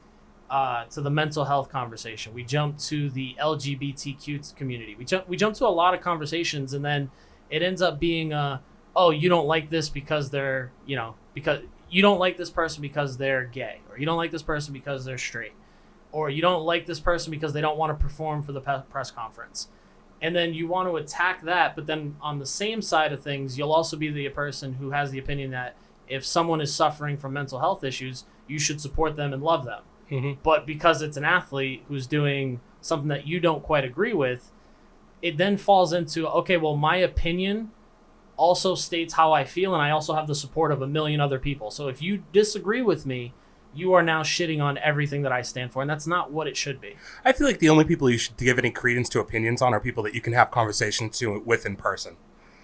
mental health conversation. We jump to the LGBTQ community. We jump to a lot of conversations, and then it ends up being oh, you don't like this because they're, because you don't like this person because they're gay, or you don't like this person because they're straight, or you don't like this person because they don't want to perform for the press conference. And then you want to attack that, but then on the same side of things, you'll also be the person who has the opinion that if someone is suffering from mental health issues, you should support them and love them. Mm-hmm. But because it's an athlete who's doing something that you don't quite agree with, it then falls into, okay, well, my opinion also states how I feel, and I also have the support of a million other people. So if you disagree with me, you are now shitting on everything that I stand for, and that's not what it should be. I feel like the only people you should give any credence to opinions on are people that you can have conversations with in person.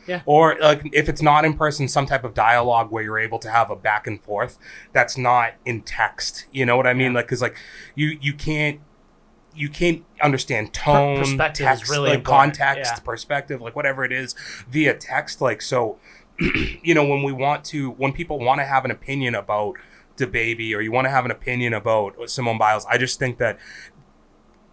Yeah. Or like if it's not in person, some type of dialogue where you're able to have a back and forth that's not in text. You know what I mean? Like, because like you can't understand tone, perspective text, is really like important. context, perspective, like whatever it is via text. Like, so, when people want to have an opinion about DaBaby, or you want to have an opinion about Simone Biles, I just think that,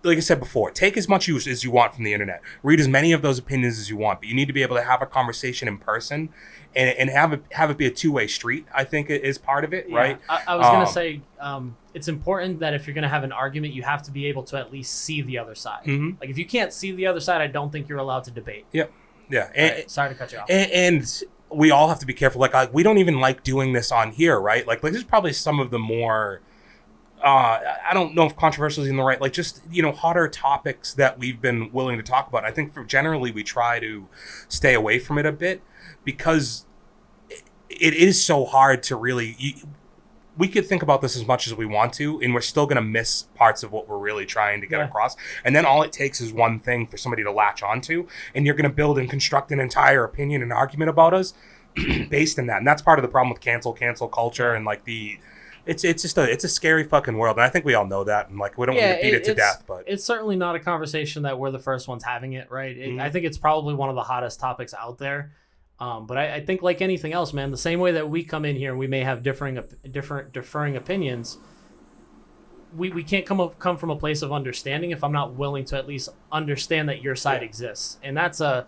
like I said before, take as much use as you want from the internet. Read as many of those opinions as you want, but you need to be able to have a conversation in person and have it be a two-way street. I think it is part of it, right? I was going to say, it's important that if you're going to have an argument, you have to be able to at least see the other side. Mm-hmm. Like if you can't see the other side, I don't think you're allowed to debate. Yep. Yeah. Right. Sorry to cut you off. And we all have to be careful. Like we don't even like doing this on here, right? Like this is probably some of the more, I don't know if controversial is in the right, like just, hotter topics that we've been willing to talk about. I think generally we try to stay away from it a bit, because it is so hard to really, we could think about this as much as we want to, and we're still going to miss parts of what we're really trying to get across. And then all it takes is one thing for somebody to latch onto, and you're going to build and construct an entire opinion and argument about us based in that. And that's part of the problem with cancel culture, and like it's a scary fucking world. And I think we all know that, and like we don't want to beat it to death, but it's certainly not a conversation that we're the first ones having it, right? I think it's probably one of the hottest topics out there. But I think like anything else, man, the same way that we come in here and we may have differing opinions, we can't come from a place of understanding if I'm not willing to at least understand that your side exists. And that's a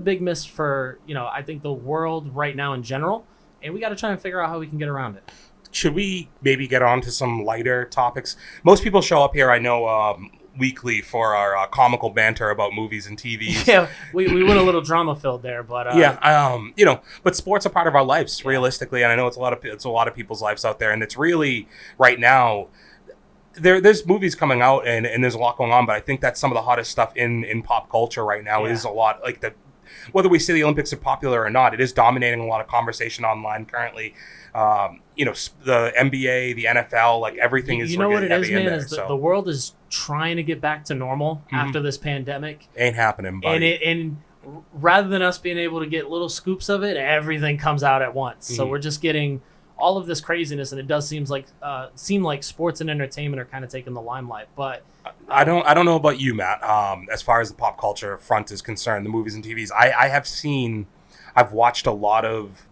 big miss for, I think the world right now in general, and we got to try and figure out how we can get around it. Should we maybe get on to some lighter topics? Most people show up here, I know, weekly for our comical banter about movies and TVs. Yeah, we went a little drama filled there, but but sports are part of our lives, realistically, and I know it's a lot of people's lives out there, and it's really right now. There's movies coming out and there's a lot going on, but I think that's some of the hottest stuff in pop culture right now. Is a lot like whether we say the Olympics are popular or not, it is dominating a lot of conversation online currently. The NBA, the NFL, like everything is. You know what it is, man? There, the world is trying to get back to normal after this pandemic. Ain't happening, buddy. And rather than us being able to get little scoops of it, everything comes out at once. So we're just getting all of this craziness, and it does seem like sports and entertainment are kind of taking the limelight. But I don't know about you, Matt. As far as the pop culture front is concerned, the movies and TVs, I've watched a lot of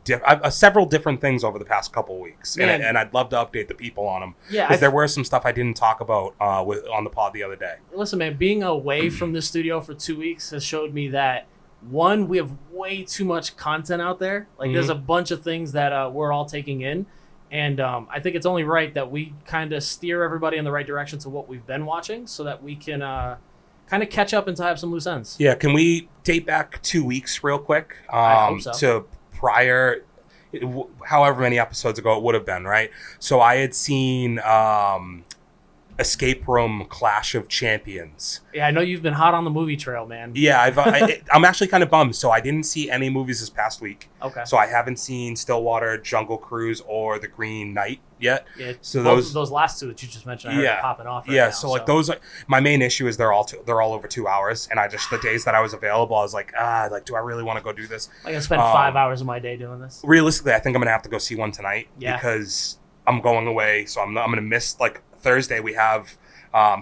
several different things over the past couple weeks, and I'd love to update the people on them. Yeah, because there were some stuff I didn't talk about on the pod the other day. Listen, man, being away from the studio for 2 weeks has showed me that, one, we have way too much content out there. Like, there's a bunch of things that we're all taking in, And I think it's only right that we kind of steer everybody in the right direction to what we've been watching so that we can kind of catch up and tie up some loose ends. Yeah, can we date back 2 weeks real quick? I hope so. To prior, however many episodes ago it would have been, right? So I had seen Escape Room Clash of Champions. Yeah, I know you've been hot on the movie trail, man. Yeah, I'm actually kind of bummed. So I didn't see any movies this past week. Okay. So I haven't seen Stillwater, Jungle Cruise, or The Green Knight yet. Yeah, so those last two that you just mentioned, I heard are popping off right now. So like those, my main issue is they're all over 2 hours, and I just, the days that I was available, I was like, do I really want to go do this? Like I spent 5 hours of my day doing this. Realistically, I think I'm gonna have to go see one tonight because I'm going away, so I'm gonna miss, like, Thursday we have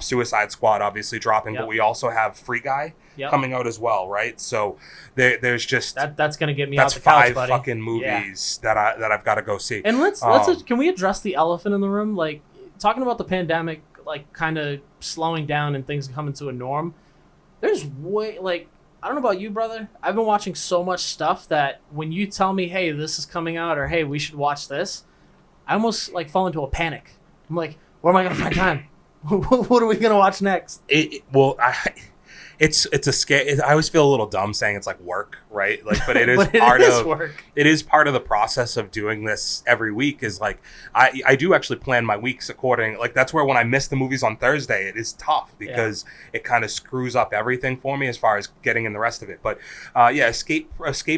Suicide Squad obviously dropping, but we also have Free Guy coming out as well, right? So there's just that's gonna get me out the couch, five buddy. fucking movies that I've got to go see. And let's can we address the elephant in the room? Like, talking about the pandemic, like, kind of slowing down and things coming to a norm. There's way, like, I don't know about you, brother. I've been watching so much stuff that when you tell me, hey, this is coming out, or hey, we should watch this, I almost like fall into a panic. I'm like, where am I gonna find time? What are we gonna watch next? It's a scare. I always feel a little dumb saying it's like work, right? Like, but it is work. It is part of the process of doing this every week. Is like I do actually plan my weeks according. Like, that's where when I miss the movies on Thursday, it is tough because it kind of screws up everything for me as far as getting in the rest of it. But Escape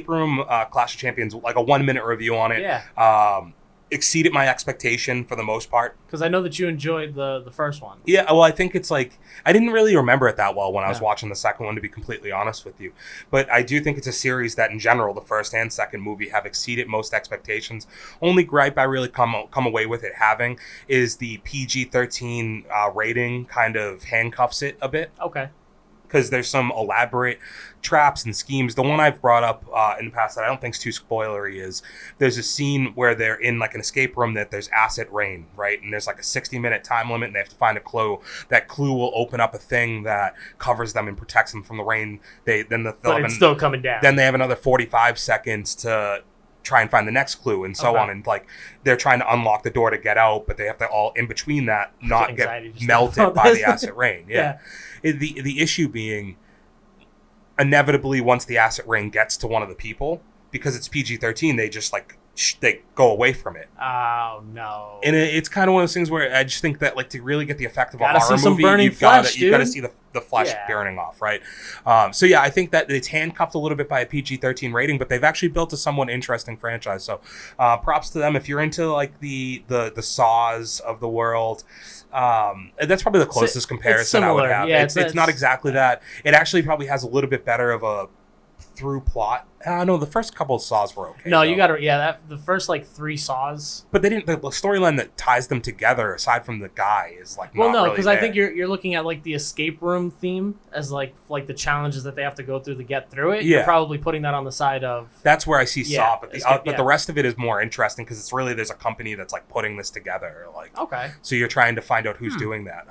Room Clash of Champions, like a 1 minute review on it. Yeah. Exceeded my expectation for the most part. Because I know that you enjoyed the first one. Yeah, well, I think it's like, I didn't really remember it that well when I was watching the second one, to be completely honest with you. But I do think it's a series that, in general, the first and second movie have exceeded most expectations. Only gripe I really come away with it having is the PG-13 rating kind of handcuffs it a bit. Okay. Because there's some elaborate traps and schemes. The one I've brought up in the past that I don't think is too spoilery is there's a scene where they're in like an escape room that there's acid rain, right? And there's like a 60-minute time limit, and they have to find a clue. That clue will open up a thing that covers them and protects them from the rain. But it's still coming down. Then they have another 45 seconds to try and find the next clue, and so on. And like, they're trying to unlock the door to get out, but they have to all in between that not get melted by the acid rain. The issue being, inevitably, once the acid rain gets to one of the people, because it's PG-13, they just like they go away from it. Oh no! And it's kind of one of those things where I just think that, like, to really get the effect of a horror movie, you've got to see the flesh burning off, right? So yeah, I think that it's handcuffed a little bit by a PG-13 rating, but they've actually built a somewhat interesting franchise. So props to them. If you're into like the Saws of the world, that's probably the closest comparison I would have. Yeah, it's not exactly that. It actually probably has a little bit better of a through plot. No, the first couple of Saws were okay. No, you got to, the first like 3 Saws. But they didn't. The storyline that ties them together, aside from the guy, is like not really because I think you're looking at like the escape room theme as like the challenges that they have to go through to get through it. Yeah. You're probably putting that on the side of. That's where I see Saw, but the rest of it is more interesting because it's really, there's a company that's like putting this together. Like, okay. So you're trying to find out who's doing that.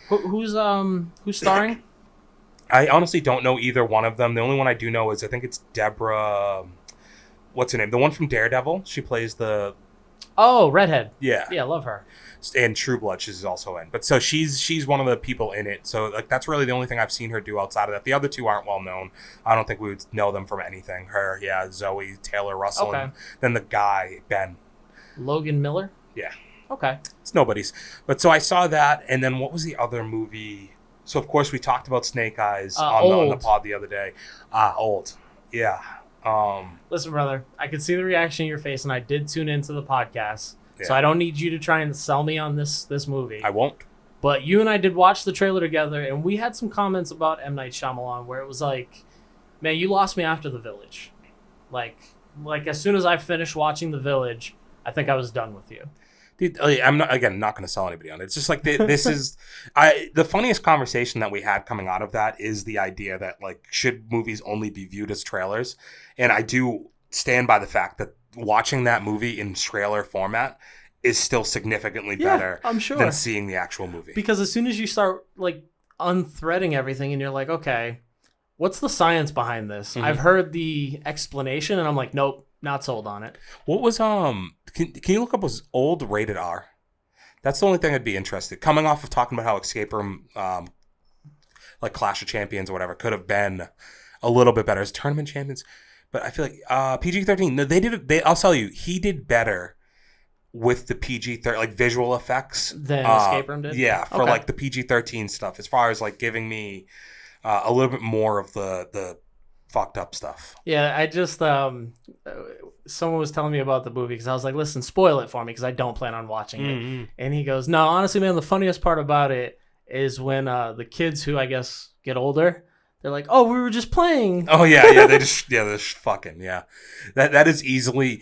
Who's starring? I honestly don't know either one of them. The only one I do know is, I think it's Deborah. What's her name? The one from Daredevil. She plays the. Oh, redhead. Yeah. Yeah, love her. And True Blood, she's also in. But so she's one of the people in it. So like, that's really the only thing I've seen her do outside of that. The other two aren't well known. I don't think we would know them from anything. Her, Zoe Taylor Russell, and then the guy Ben. Logan Miller. Yeah. Okay. It's nobody's. But so I saw that, and then what was the other movie? So, of course, we talked about Snake Eyes on the pod the other day. Old. Yeah. Listen, brother, I could see the reaction in your face, and I did tune into the podcast. Yeah. So I don't need you to try and sell me on this movie. I won't. But you and I did watch the trailer together, and we had some comments about M. Night Shyamalan where it was like, man, you lost me after The Village. Like as soon as I finished watching The Village, I think I was done with you. Dude, I'm not going to sell anybody on it. It's just like, this is the funniest conversation that we had coming out of that is the idea that, like, should movies only be viewed as trailers? And I do stand by the fact that watching that movie in trailer format is still significantly better than seeing the actual movie. Because as soon as you start like unthreading everything and you're like, okay, what's the science behind this? Mm-hmm. I've heard the explanation and I'm like, nope, Not sold on it. What was Can you look up was old rated R? That's the only thing I'd be interested. Coming off of talking about how Escape Room, like Clash of Champions or whatever, could have been a little bit better as Tournament Champions, but I feel like PG-13. No, they did. I'll tell you, he did better with the PG-13 like visual effects Than Escape Room did. Yeah, for Okay. like the PG-13 stuff, as far as like giving me a little bit more of the fucked up stuff. Yeah, I just someone was telling me about the movie because I was like, listen, spoil it for me because I don't plan on watching it. And he goes, no, honestly, man, the funniest part about it is when the kids who I guess get older, they're like, oh, we were just playing. Oh yeah, they're just fucking That is easily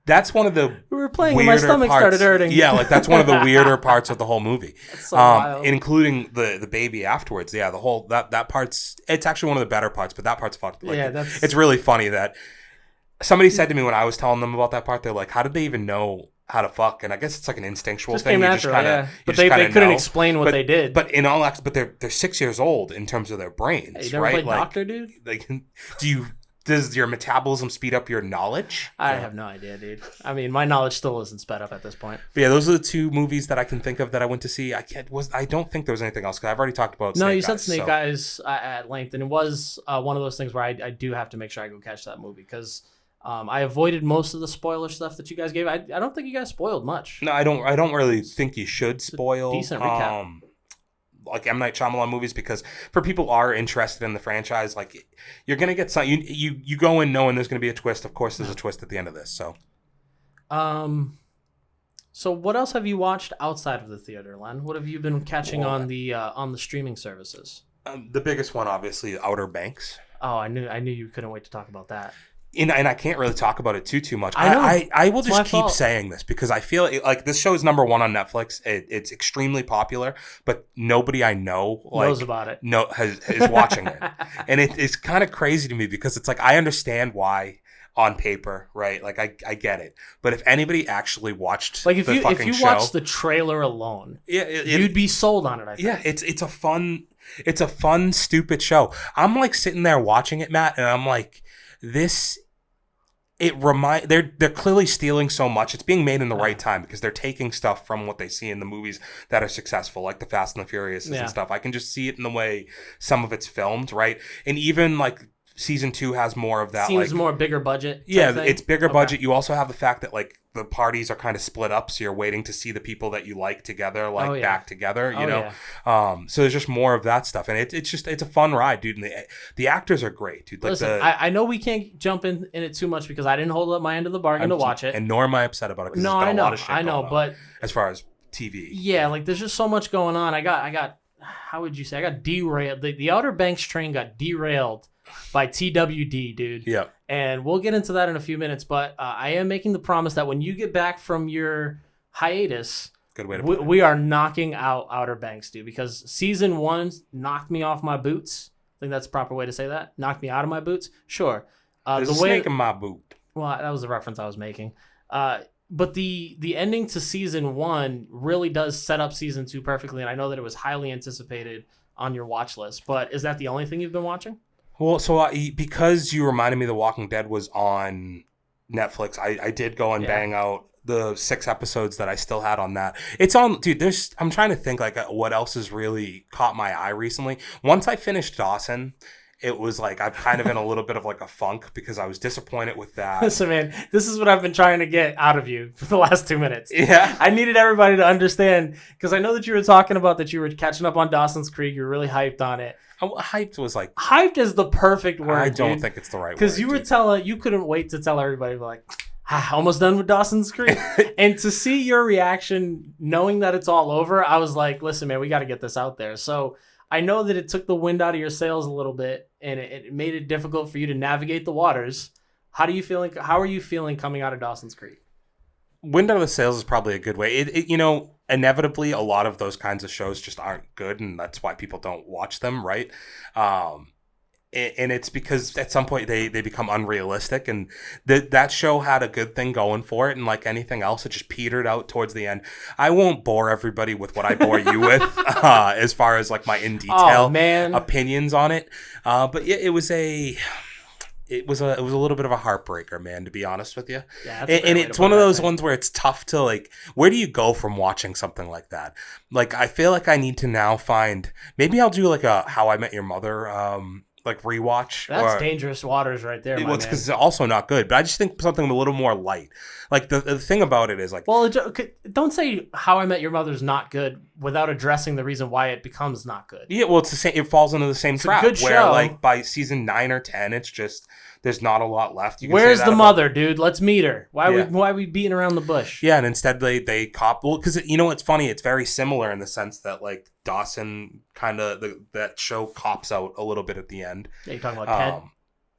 that's one of the We were playing and my stomach started hurting. Yeah, like that's one of the weirder parts of the whole movie. That's so wild. Including the baby afterwards. Yeah, the whole that part's it's actually one of the better parts, but that part's fucked. Like, it's really funny that somebody said to me when I was telling them about that part, they're like, how did they even know how to fuck? And I guess it's like an instinctual just thing. Came natural, yeah. But they couldn't explain what they did. But but they're 6 years old in terms of their brains, Hey, you never right? played Like, doctor, dude? like, does your metabolism speed up your knowledge? I have no idea, dude. I mean, my knowledge still isn't sped up at this point. But yeah, those are the two movies that I can think of that I went to see. I don't think there was anything else because I've already talked about. No, Snake you said Eyes, Snake so. Eyes at length, and it was one of those things where I do have to make sure I go catch that movie because I avoided most of the spoiler stuff that you guys gave. I don't think you guys spoiled much. No, I don't really think you should spoil. Decent recap. Like M. Night Shyamalan movies, because for people who are interested in the franchise, like you're gonna get some. You go in knowing there's gonna be a twist. Of course, there's a twist at the end of this. So, so what else have you watched outside of the theater, Len? What have you been catching on the streaming services? the biggest one, obviously, Outer Banks. Oh, I knew you couldn't wait to talk about that. And I can't really talk about it too much. I know. I will It's just my keep fault. saying this because I feel like this show is number one on Netflix. It's extremely popular, but nobody I know Knows about it. is watching it, and it's kind of crazy to me because it's like I understand why on paper, right? Like I get it, but if anybody actually watched Like if the you fucking show, watched the trailer alone, you'd be sold on it. I think. yeah, it's a fun stupid show. I'm like sitting there watching it, Matt, and I'm like, they're clearly stealing so much. It's being made in the right time because they're taking stuff from what they see in the movies that are successful, like the Fast and the Furious and stuff. I can just see it in the way some of it's filmed, right? And even like season 2 has more of that. Seems like, more bigger budget. yeah, thing. it's bigger Okay. budget. You also have the fact that like the parties are kind of split up, so you're waiting to see the people that you like together, like back together. You know, so there's just more of that stuff, and it's a fun ride, dude. And the actors are great, dude. Like Listen, I know we can't jump in it too much because I didn't hold up my end of the bargain to watch it. and nor am I upset about it. 'Cause No, there's been I a know, lot of shit I know, going on but as far as TV, yeah, like there's just so much going on. I got how would you say? I got derailed. The Outer Banks train got derailed by TWD, dude. yeah. And we'll get into that in a few minutes, but I am making the promise that when you get back from your hiatus, Good way to put it. we are knocking out Outer Banks, dude, because season 1 knocked me off my boots. I think that's the proper way to say that. Knocked me out of my boots. Sure. There's the a way snake in my boot. well, that was the reference I was making. But the ending to season 1 really does set up season 2 perfectly, and I know that it was highly anticipated on your watch list. But is that the only thing you've been watching? Well, so because you reminded me The Walking Dead was on Netflix, I did go and bang out the 6 episodes that I still had on that. It's on, dude, I'm trying to think like what else has really caught my eye recently. Once I finished Dawson, it was like I'm kind of in a little bit of like a funk because I was disappointed with that. Listen, man, this is what I've been trying to get out of you for the last 2 minutes. Yeah. I needed everybody to understand because I know that you were talking about that you were catching up on Dawson's Creek. You're really hyped on it. Hyped was like, Hyped is the perfect word. I don't think it's the right word. Because you were you couldn't wait to tell everybody like, almost done with Dawson's Creek. And to see your reaction, knowing that it's all over, I was like, listen, man, we got to get this out there. So I know that it took the wind out of your sails a little bit, and it made it difficult for you to navigate the waters. How are you feeling coming out of Dawson's Creek? Wind out of the sails is probably a good way. Inevitably, a lot of those kinds of shows just aren't good, and that's why people don't watch them, right? And it's because at some point they become unrealistic, and that show had a good thing going for it, and like anything else, it just petered out towards the end. I won't bore everybody with what I bore you with as far as like my in detail opinions on it, but it was it was a little bit of a heartbreaker, man, to be honest with you. Yeah, And it's one of those ones where it's tough to, like, where do you go from watching something like that? Like, I feel like I need to now find, maybe I'll do like a How I Met Your Mother like rewatch. That's dangerous waters right there. Well, it's because it's also not good, but I just think something a little more light. Like the thing about it is like, well, don't say How I Met Your Mother's not good without addressing the reason why it becomes not good. yeah, well, it's the same. It falls into the same trap a good where show. like by season 9 or 10, it's just there's not a lot left. You can Where's say that the about- mother, dude? Let's meet her. Why Yeah. are we beating around the bush? Yeah, and instead they cop, well, because you know what's funny? It's very similar in the sense that like Dawson kind of that show cops out a little bit at the end. Yeah, you're talking about Ted.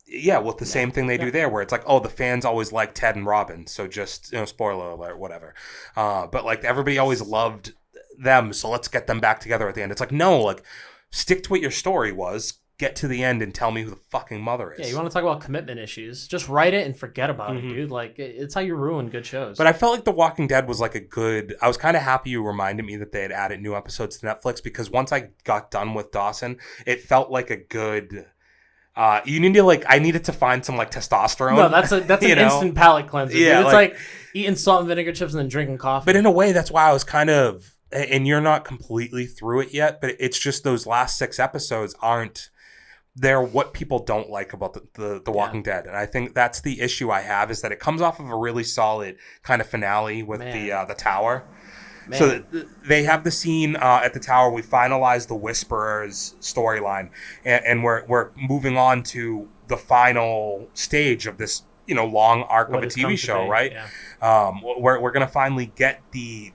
Yeah, well, the same thing they do there, where it's like, oh, the fans always like Ted and Robin, so just, spoiler alert, whatever. But like everybody always loved them, so let's get them back together at the end. It's like, no, like stick to what your story was. Get to the end and tell me who the fucking mother is. Yeah, you want to talk about commitment issues? Just write it and forget about it, dude. Like, it's how you ruin good shows. But I felt like The Walking Dead was like I was kind of happy you reminded me that they had added new episodes to Netflix, because once I got done with Dawson, it felt like a good... you need to I needed to find some like testosterone. No, that's an instant palate cleanser. Yeah, dude. It's like eating salt and vinegar chips and then drinking coffee. But in a way, that's why I was kind of... And you're not completely through it yet, but it's just those last 6 episodes aren't... They're what people don't like about the Walking Dead. And I think that's the issue I have, is that it comes off of a really solid kind of finale with the tower. Man. So they have the scene at the tower. We finalize the Whisperers storyline, and we're moving on to the final stage of this long arc of a TV show, right? Yeah. We're gonna finally get the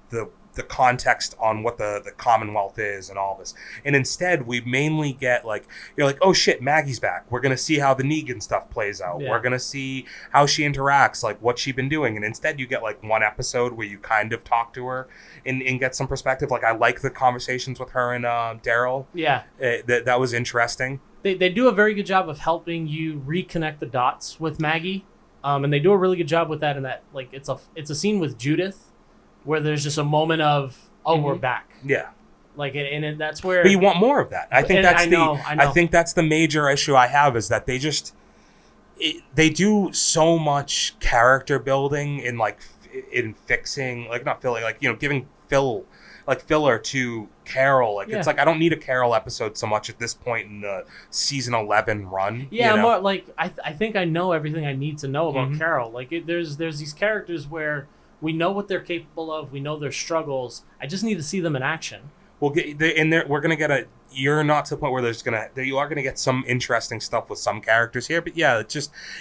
context on what the Commonwealth is and all this. And instead, we mainly get you're like, oh shit, Maggie's back. We're going to see how the Negan stuff plays out. Yeah. We're going to see how she interacts, like what she's been doing. And instead, you get one episode where you kind of talk to her and get some perspective. Like, I like the conversations with her and Daryl. Yeah. That was interesting. They do a very good job of helping you reconnect the dots with Maggie. And they do a really good job with that in that, it's a scene with Judith where there's just a moment of, we're back. Yeah. And that's where... But you want more of that. I think that's I know. I think that's the major issue I have, is that they do so much character building in fixing, not filling, giving filler to Carol. It's I don't need a Carol episode so much at this point in the season 11 run. Yeah, more I think I know everything I need to know about Carol. There's these characters where we know what they're capable of. We know their struggles. I just need to see them in action. We'll get in there. We're gonna get you're not to the point where you are gonna get some interesting stuff with some characters here. But yeah,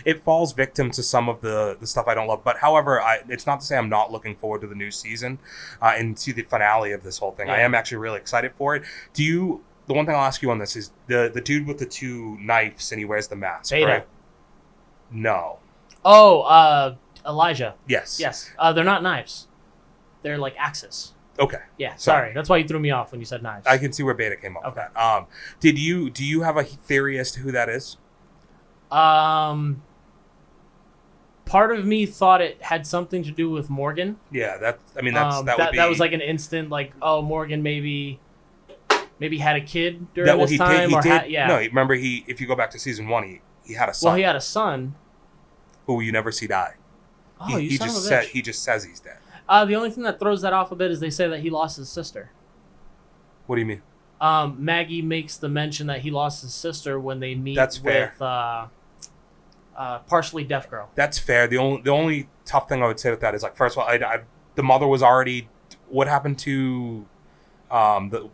it falls victim to some of the stuff I don't love. But however, it's not to say I'm not looking forward to the new season and to the finale of this whole thing. Yeah. I am actually really excited for it. The one thing I'll ask you on this is the dude with the 2 knives and he wears the mask, Beta. right? No. Oh, Elijah. Yes. Yes. They're not knives. They're axes. Okay. Yeah. Sorry. That's why you threw me off when you said knives. I can see where Beta came up with that. Do you have a theory as to who that is? Part of me thought it had something to do with Morgan. Yeah, that would be... That was an instant Morgan maybe had a kid during this time. No, remember if you go back to season 1, he had a son. Well, he had a son who you never see die. Oh, he just says he's dead. The only thing that throws that off a bit is they say that he lost his sister. What do you mean? Maggie makes the mention that he lost his sister when they meet with partially deaf girl. That's fair. The only tough thing I would say with that is first of all, the mother was already... What happened to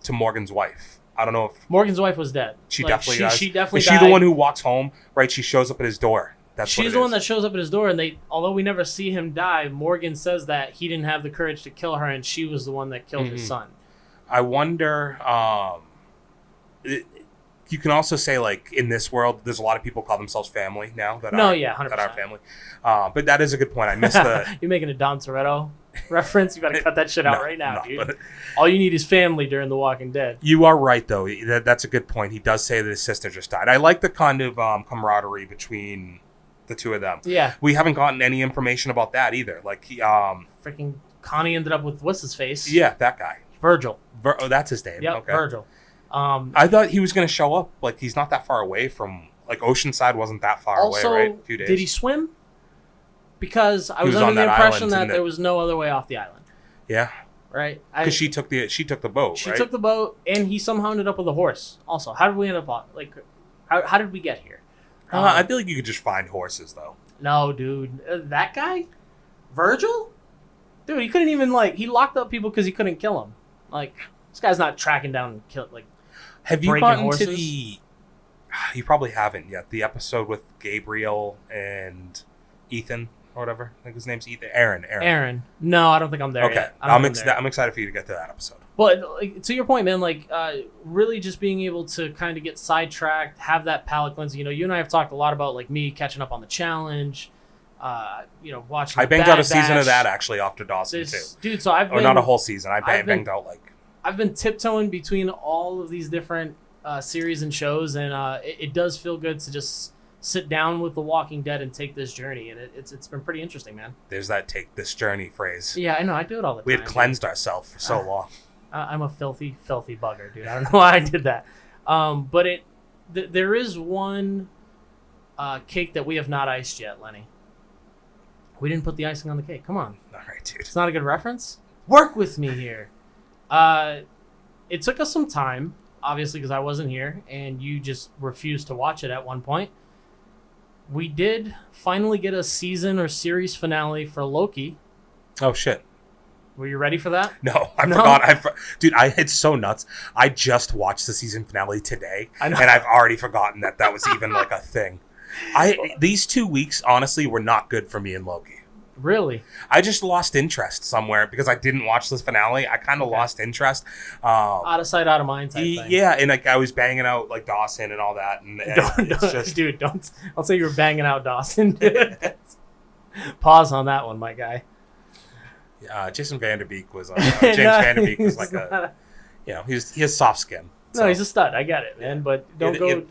Morgan's wife? I don't know if Morgan's wife was dead. She definitely dies. She definitely died. Is she the one who walks home? Right? She shows up at his door. She's the one that shows up at his door, and although we never see him die, Morgan says that he didn't have the courage to kill her, and she was the one that killed his son. I wonder. You can also say in this world, there's a lot of people call themselves family now that 100%. That are family. But that is a good point. I missed the. You're making a Dom Toretto reference. You got to cut that shit out right now, dude. But all you need is family during The Walking Dead. You are right, though. That's a good point. He does say that his sister just died. I like the kind of camaraderie between the two of them. Yeah. We haven't gotten any information about that either. Freaking Connie ended up with what's his face? Yeah, that guy. Virgil. Oh, that's his name. Yep, okay. Virgil. I thought he was going to show up. He's not that far away from like Oceanside wasn't that far Also, away, right? A few days. did he swim? Because I was was under on the that impression island, that didn't there it? was no other way off the island. Yeah, Right? because she took the boat. She right? took the boat, and he somehow ended up with a horse. Also, how did we end up on? Like, how did we get here? I feel like you could just find horses though. No, dude, that guy, Virgil, dude, he couldn't even he locked up people because he couldn't kill them. Like, this guy's not tracking down and kill Have you breaking gotten horses? to the? You probably haven't yet. The episode with Gabriel and Ethan or whatever. I think his name's Ethan. Aaron. No, I don't think I'm there Okay, yet. I don't think I'm there. I'm excited for you to get to that episode. But to your point, man, really just being able to kind of get sidetracked, have that palate cleanse. You know, you and I have talked a lot about me catching up on the challenge. Watching. I banged out a season of that actually after Dawson too, dude. So I've not a whole season. Banged out I've been tiptoeing between all of these different series and shows, and it does feel good to just sit down with The Walking Dead and take this journey, and it's been pretty interesting, man. There's that "take this journey" phrase. Yeah, I know. I do it all the time. We had cleansed ourselves for so long. I'm a filthy bugger, dude. I don't know why I did that. But there is one cake that we have not iced yet, Lenny. We didn't put the icing on the cake. Come on. All right, dude. It's not a good reference. Work with me here. It took us some time, obviously, because I wasn't here, and you just refused to watch it at one point. We did finally get a season or series finale for Loki. Oh shit. Were you ready for that? No, I forgot. Dude, it's so nuts. I just watched the season finale today, and I've already forgotten that was even a thing. These 2 weeks, honestly, were not good for me and Loki. Really? I just lost interest somewhere because I didn't watch this finale. I kind of lost interest. Out of sight, out of mind type thing. Yeah, and I was banging out Dawson and all that, and dude, don't. I'll say you were banging out Dawson. Dude. Pause on that one, my guy. Jason Vanderbeek was Vanderbeek was he has soft skin. So. No, he's a stud. I get it, man. But don't go.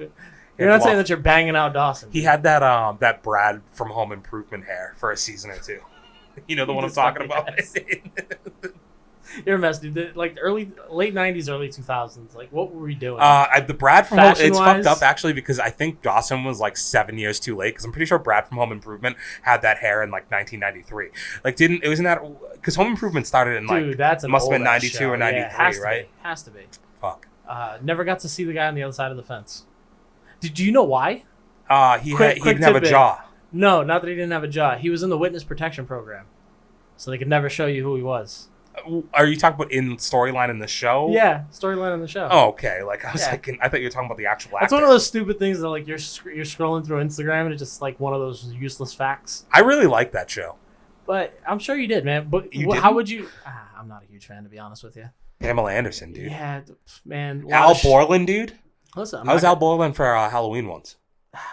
You're not saying that you're banging out Dawson. He had that Brad from Home Improvement hair for a season or two. You know the one I'm talking about. You're a mess, dude. Late '90s, early 2000s. What were we doing? The Brad from Home, it's Fashion-wise? fucked up actually because I think Dawson was 7 years too late because I'm pretty sure Brad from Home Improvement had that hair in 1993. Isn't that because Home Improvement started in dude, that's must have been old-ass 92 show. or 93, right? Has to be. Fuck. Never got to see the guy on the other side of the fence. Did you know why? He didn't have a jaw. No, not that he didn't have a jaw. He was in the witness protection program, so they could never show you who he was. Are you talking about in storyline in the show? Yeah, storyline in the show. Oh, okay. I was thinking, I thought you were talking about the actual actor. That's one of those stupid things that you're scrolling through Instagram and it's just one of those useless facts. I really like that show. But I'm sure you did, man. But how would you? I'm not a huge fan, to be honest with you. Pamela Anderson, dude. Yeah, man. Al Borland, dude. Listen, I was Al Borland for Halloween once.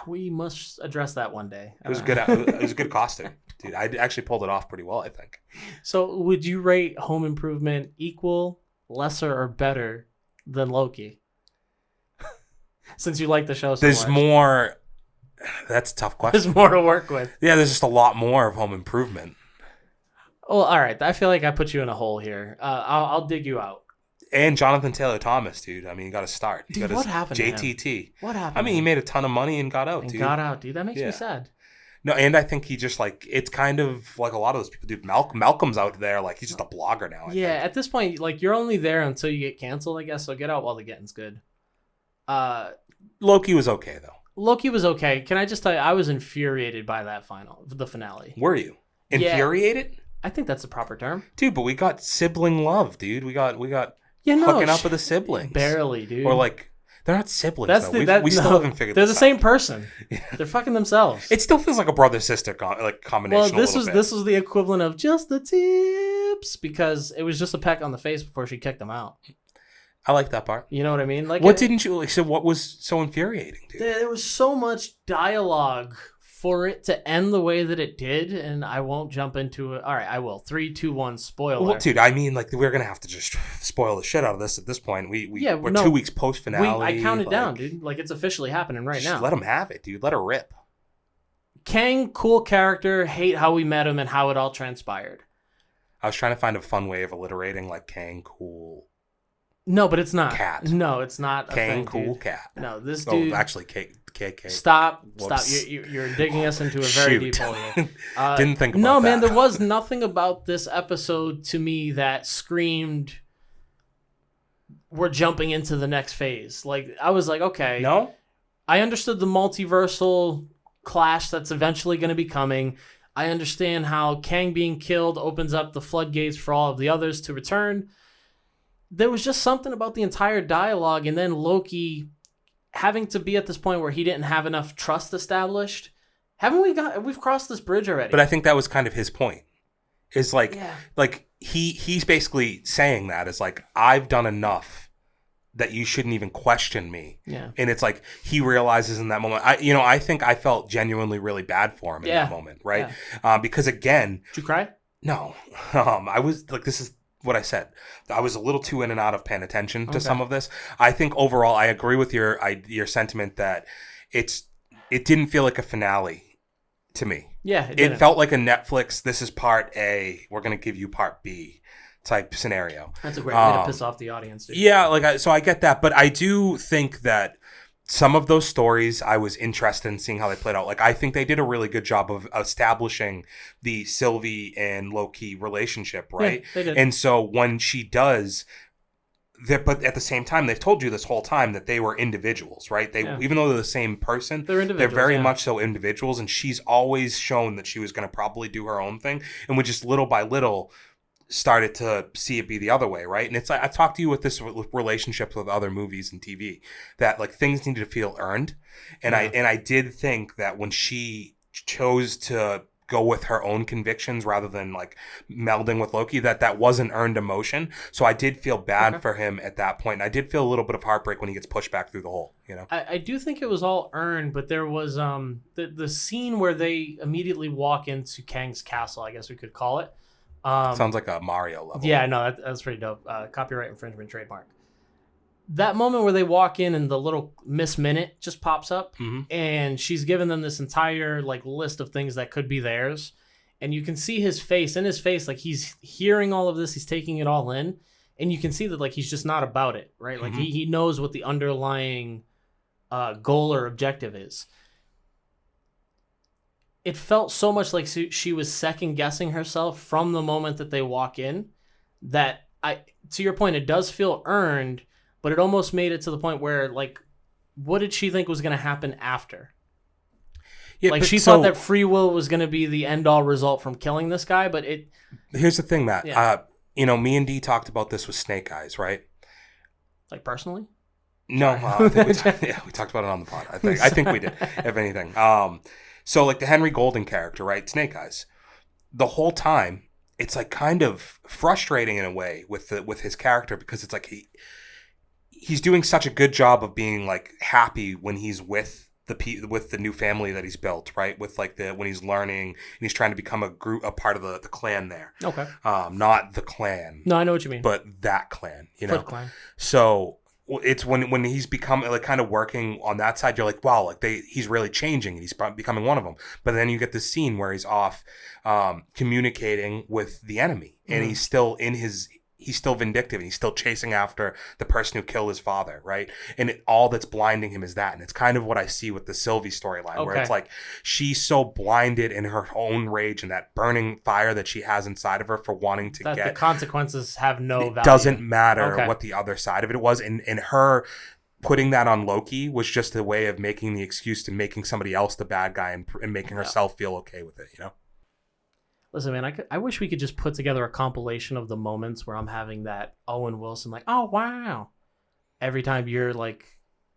We must address that one day. It was good. It was a good costume, dude. I actually pulled it off pretty well, I think. So, would you rate Home Improvement equal, lesser, or better than Loki? Since you like the show so there's much. more. That's a tough question. There's more to work with. Yeah, there's just a lot more of Home Improvement. Well, all right. I feel like I put you in a hole here. I'll dig you out. And Jonathan Taylor Thomas, dude. I mean, you got to start. Dude, what happened to him? JTT. What happened? I mean, he made a ton of money and got out, dude. That makes me sad. No, and I think he just it's kind of like a lot of those people, dude. Malcolm's out there, he's just a blogger now. I think. At this point, you're only there until you get canceled, I guess. So get out while the getting's good. Loki was okay though. Loki was okay. Can I just tell you, I was infuriated by the finale. Were you infuriated? Yeah, I think that's the proper term, dude. But we got sibling love, dude. We got hooking up with the siblings. Barely, dude. Or they're not siblings. We still haven't figured. They're this the out. same person. Yeah. They're fucking themselves. It still feels like a brother sister combination. Well, this was the equivalent of just the tips because it was just a peck on the face before she kicked him out. I like that part. You know what I mean? What didn't you? So what was so infuriating, dude? There was so much dialogue for it to end the way that it did, and I won't jump into it. All right, I will. 3, 2, 1, spoiler. Well, dude, I mean, we're gonna have to just spoil the shit out of this at this point. We're 2 weeks post finale. I counted down, dude. It's officially happening right now. Let him have it, dude. Let her rip. Kang, cool character. Hate how we met him and how it all transpired. I was trying to find a fun way of alliterating Kang, cool. No, but it's not. Cat. No, it's not a Kang thing, Cool dude. Cat. No, this Oh, dude... actually, KK. Stop. Whoops. You're digging us into a very Shoot. deep hole here. Didn't think about no, that. man, there was nothing about this episode to me that screamed, we're jumping into the next phase. Like, I was like, okay. No? I understood the multiversal clash that's eventually going to be coming. I understand how Kang being killed opens up the floodgates for all of the others to return. There was just something about the entire dialogue, and then Loki having to be at this point where he didn't have enough trust established. We've crossed this bridge already. But I think that was kind of his point. Is like, Yeah. like he's basically saying that is like, I've done enough that you shouldn't even question me. Yeah. And it's like he realizes in that moment. I think I felt genuinely really bad for him in that moment, right? Yeah. Because again, Did you cry? no, I was like, this is what I said. I was a little too in and out of paying attention to some of this. I think overall, I agree with your sentiment that it didn't feel like a finale to me. Yeah, it felt like a Netflix. This is part A. We're gonna give you part B type scenario. That's a great way to piss off the audience, dude. Yeah, so I get that, but I do think that some of those stories I was interested in seeing how they played out. Like, I think they did a really good job of establishing the Sylvie and Loki relationship, right? Yeah, they did. And so when she does, but at the same time, they've told you this whole time that they were individuals, right? Even though they're the same person, they're individuals. They're very much so individuals, and she's always shown that she was going to probably do her own thing, and we just little by little started to see it be the other way, right? And it's like, I've talked to you with this relationships with other movies and TV, that like things needed to feel earned. And I did think that when she chose to go with her own convictions rather than like melding with Loki, that wasn't earned emotion. So I did feel bad for him at that point. And I did feel a little bit of heartbreak when he gets pushed back through the hole, you know? I do think it was all earned, but there was the scene where they immediately walk into Kang's castle, I guess we could call it. Sounds like a Mario level. Yeah, no, that's pretty dope. Copyright infringement, trademark. That moment where they walk in and the little Miss Minute just pops up, and she's given them this entire like list of things that could be theirs, and you can see his face. In his face, like he's hearing all of this, he's taking it all in, and you can see that like he's just not about it, right? Like he knows what the underlying goal or objective is. It felt so much like she was second guessing herself from the moment that they walk in, that to your point, it does feel earned, but it almost made it to the point where like, what did she think was going to happen after? Yeah, like she thought that free will was going to be the end all result from killing this guy, but here's the thing, Matt. Yeah. Me and Dee talked about this with Snake Eyes, right? Like personally? No, I think we talked about it on the pod. I think we did, if anything. So like the Henry Golden character, right? Snake Eyes. The whole time, it's like kind of frustrating in a way with his character, because it's like he's doing such a good job of being like happy when he's with the new family that he's built, right? With like when he's learning and he's trying to become a part of the clan there. Okay. Not the clan. No, I know what you mean. But that clan, you know. Foot Clan. So it's when he's become like kind of working on that side, you're like, wow, like he's really changing and he's becoming one of them. But then you get this scene where he's off communicating with the enemy, and he's still he's still vindictive, and he's still chasing after the person who killed his father, right? And all that's blinding him is that. And it's kind of what I see with the Sylvie storyline, where it's like she's so blinded in her own rage and that burning fire that she has inside of her for wanting to get... The consequences have no value. It doesn't matter what the other side of it was. And her putting that on Loki was just a way of making the excuse to making somebody else the bad guy and making herself feel okay with it, you know? Listen, man, I wish we could just put together a compilation of the moments where I'm having that Owen Wilson, like, oh, wow, every time you're, like,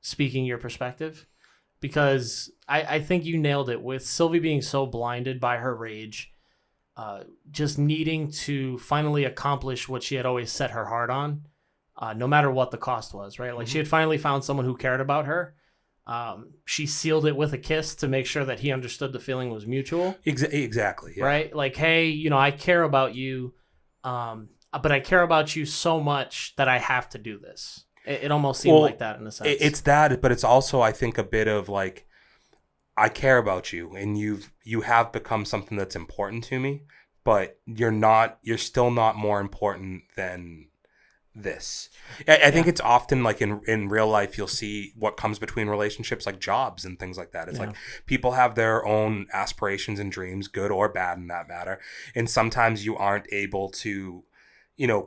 speaking your perspective. Because I think you nailed it with Sylvie being so blinded by her rage, just needing to finally accomplish what she had always set her heart on, no matter what the cost was, right? Like, she had finally found someone who cared about her. She sealed it with a kiss to make sure that he understood the feeling was mutual. Exactly. Yeah. Right? Like, hey, I care about you, but I care about you so much that I have to do this. It almost seemed like that in a sense. It's that, but it's also, I think, a bit of like, I care about you, and you have become something that's important to me, but you're still not more important than this. I think it's often like in real life, you'll see what comes between relationships, like jobs and things like that. It's like people have their own aspirations and dreams, good or bad in that matter. And sometimes you aren't able to,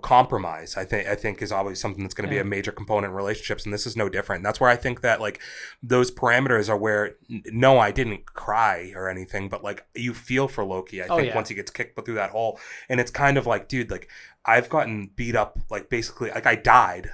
compromise. I think is always something that's going to be a major component in relationships. And this is no different. And that's where I think that like those parameters are where, no, I didn't cry or anything, but like you feel for Loki. I think once he gets kicked through that hole, and it's kind of like, dude, like I've gotten beat up, like basically like I died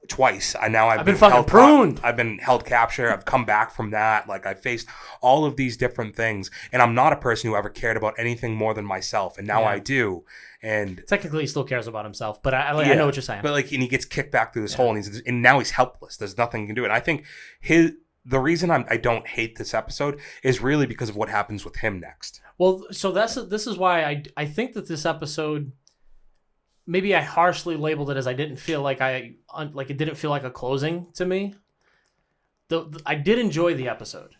twice. I've been fucking pruned. I've been held capture. I've come back from that. Like I faced all of these different things, and I'm not a person who ever cared about anything more than myself, and now I do. And technically, he still cares about himself, but I know what you're saying. But like, and he gets kicked back through this hole, and now he's helpless. There's nothing he can do. And I think the reason I don't hate this episode is really because of what happens with him next. Well, so this is why I think that this episode, maybe I harshly labeled it as I didn't feel like it didn't feel like a closing to me. I did enjoy the episode.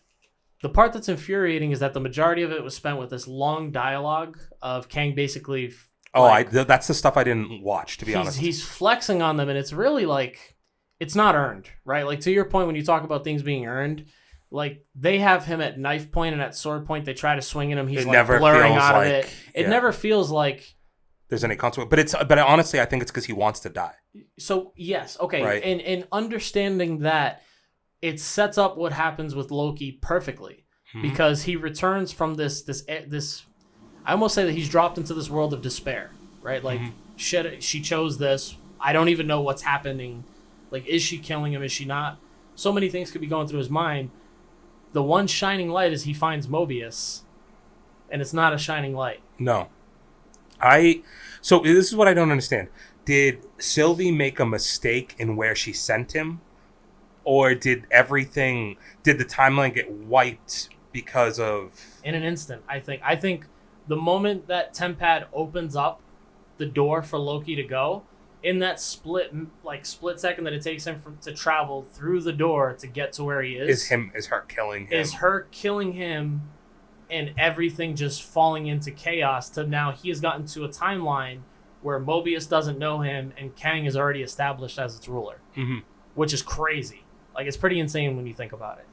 The part that's infuriating is that the majority of it was spent with this long dialogue of Kang basically. That's the stuff I didn't watch, to be honest. He's flexing on them, and it's really like, it's not earned, right? Like, to your point, when you talk about things being earned, like, they have him at knife point and at sword point. They try to swing at him. He's like blurring out of it. It never feels like there's any consequence. But honestly, I think it's because he wants to die. So, yes. Okay. Right. And understanding that, it sets up what happens with Loki perfectly. Because he returns from this I almost say that he's dropped into this world of despair, right? Like, shit, she chose this. I don't even know what's happening. Like, is she killing him? Is she not? So many things could be going through his mind. The one shining light is he finds Mobius, and it's not a shining light. No. So this is what I don't understand. Did Sylvie make a mistake in where she sent him? Or did the timeline get wiped because of... In an instant, I think the moment that Tempad opens up the door for Loki to go, in that split second that it takes him to travel through the door to get to where he is her killing him. Is her killing him, and everything just falling into chaos. To now he has gotten to a timeline where Mobius doesn't know him, and Kang is already established as its ruler, which is crazy. Like, it's pretty insane when you think about it.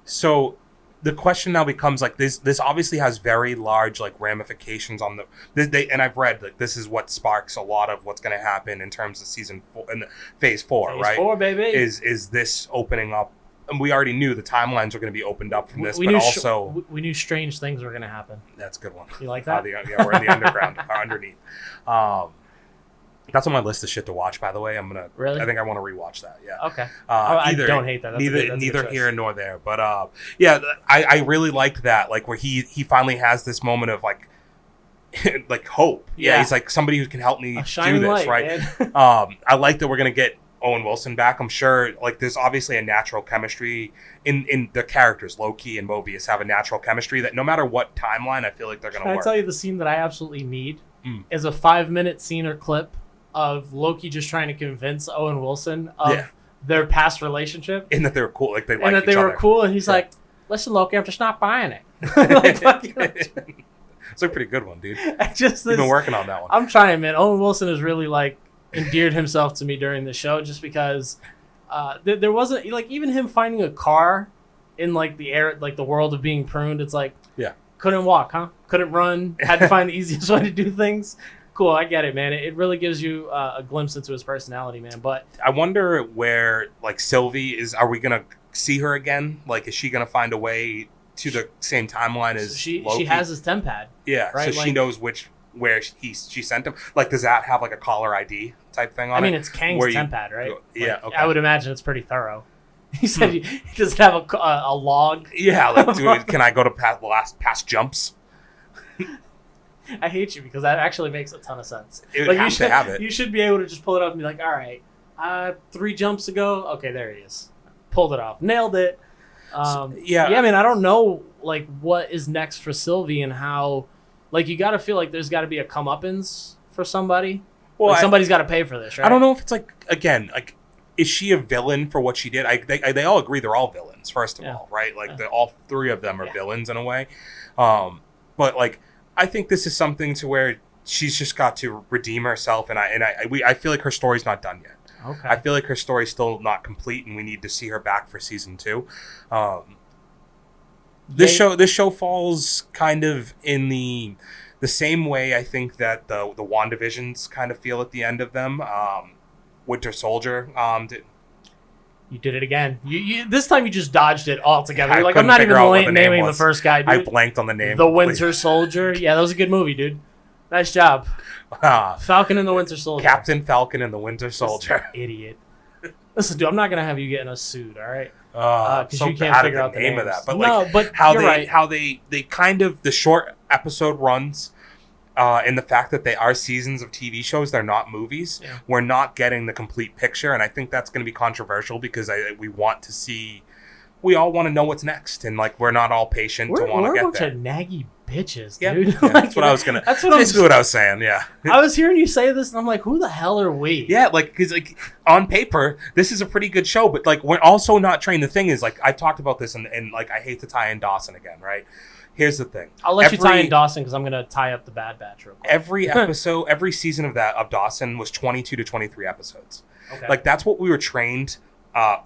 So the question now becomes like this obviously has very large like ramifications on and I've read like this is what sparks a lot of what's going to happen in terms of season 4 and phase 4, right? Phase 4, baby. Is this opening up? And we already knew the timelines were going to be opened up from this, we knew strange things were going to happen. That's a good one. You like that? Yeah, we're in the underground, underneath. That's on my list of shit to watch, by the way. Really? I think I want to rewatch that. Yeah. Okay. I don't hate that. Neither here nor there. But I really liked that. Like where he finally has this moment of like like hope. Yeah. He's like somebody who can help me do this, light, right? I like that we're gonna get Owen Wilson back. I'm sure like there's obviously a natural chemistry in the characters. Loki and Mobius have a natural chemistry that no matter what timeline, I feel like they're gonna work. Can I tell you the scene that I absolutely need is a 5-minute scene or clip of Loki just trying to convince Owen Wilson of their past relationship. And that they were cool. Like they like each other. Were cool. And he's like, listen, Loki, I'm just not buying it. It's a pretty good one, dude. You've been working on that one. I'm trying, man. Owen Wilson has really like endeared himself to me during the show just because there wasn't like even him finding a car in like the air, like the world of being pruned. It's like, couldn't walk, huh? Couldn't run. Had to find the easiest way to do things. Cool, I get it, man. It really gives you a glimpse into his personality, man. But I wonder where, like, Sylvie is. Are we gonna see her again? Like, is she gonna find a way to the same timeline as Loki? She has his Tempad. Yeah, right? So like, she knows where she sent him. Like, does that have like a caller ID type thing on it? I mean, it's Kang's Tempad, right? Yeah, okay. I would imagine it's pretty thorough. He said he doesn't have a log. Yeah, like, can I go to past jumps? I hate you because that actually makes a ton of sense. You should be able to just pull it up and be like, all right, 3 jumps ago, okay, there he is. Pulled it off. Nailed it. Yeah, I mean, I don't know, like, what is next for Sylvie and how, like, you got to feel like there's got to be a comeuppance for somebody. Well, like somebody's got to pay for this, right? I don't know if it's, like, again, like, is she a villain for what she did? They all agree they're all villains, first of all, right? Like, all 3 of them are villains in a way. But, like, I think this is something to where she's just got to redeem herself, and I feel like her story's not done yet. Okay. I feel like her story's still not complete, and we need to see her back for season 2. This show falls kind of in the same way I think that the WandaVisions kind of feel at the end of them. Winter Soldier. You did it again. You this time you just dodged it altogether. You're like, couldn't I'm not figure out what even the name naming the was. first guy, dude. I blanked on the name. The Winter Soldier. Yeah, that was a good movie, dude. Nice job. Falcon and the Winter Soldier. Captain Falcon and the Winter Soldier. Idiot. Listen, dude, I'm not gonna have you get in a suit, all right? Because So you can't bad figure at out the name names. of that. But no, like but how you're they right. how they kind of the short episode runs. And the fact that they are seasons of TV shows, they're not movies. Yeah. We're not getting the complete picture, and I think that's going to be controversial because we want to see. We all want to know what's next, and like we're not all patient to want to We're a get bunch there. of naggy bitches, Yeah, dude. yeah, Like, that's what I was gonna. That's what basically what I was saying. Yeah, I was hearing you say this, and I'm like, who the hell are we? yeah, like because like on paper, this is a pretty good show, but like we're also not trained. The thing is, like I've talked about this, and like I hate to tie in Dawson again, right? Here's the thing. I'll let you tie in Dawson because I'm gonna tie up the Bad Batch real quick. Every episode, every season of Dawson was 22 to 23 episodes. Okay. Like that's what we were trained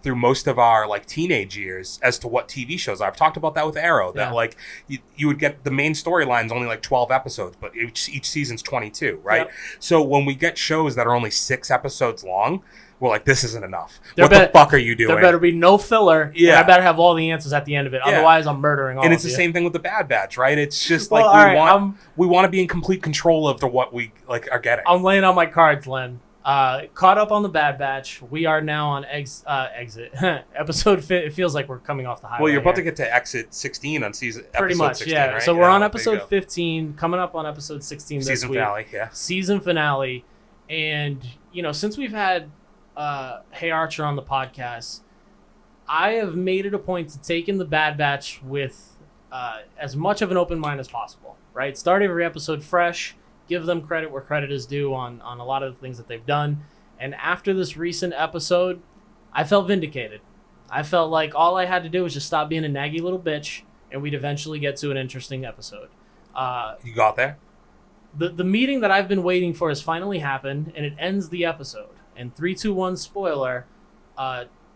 through most of our like teenage years as to what TV shows are. I've talked about that with Arrow. That Yeah. like you would get the main storyline's only like 12 episodes, but each season's 22, right? Yep. So when we get shows that are only 6 episodes long, we're like, this isn't enough. There What the fuck are you doing? There better be no filler. Yeah. And I better have all the answers at the end of it. Yeah. Otherwise, I'm murdering all And of it's the you. same thing with the Bad Batch, right? It's just Well, like all right, we want to be in complete control of what we like are getting. I'm laying on my cards, Len. Caught up on the Bad Batch. We are now on exit episode. It feels like we're coming off the highway. Well, you're about to here. get to exit 16 on season. Pretty episode much, 16, yeah. right? So we're on there you episode go. 15, coming up on episode 16 this Season week. finale, yeah. Season finale, and since we've had Hey Archer on the podcast, I have made it a point to take in the Bad Batch with as much of an open mind as possible. Right, start every episode fresh. Give them credit where credit is due on a lot of the things that they've done. And after this recent episode, I felt vindicated. I felt like all I had to do was just stop being a naggy little bitch, and we'd eventually get to an interesting episode. You got there? The meeting that I've been waiting for has finally happened, and it ends the episode. And 3, 2, 1 spoiler,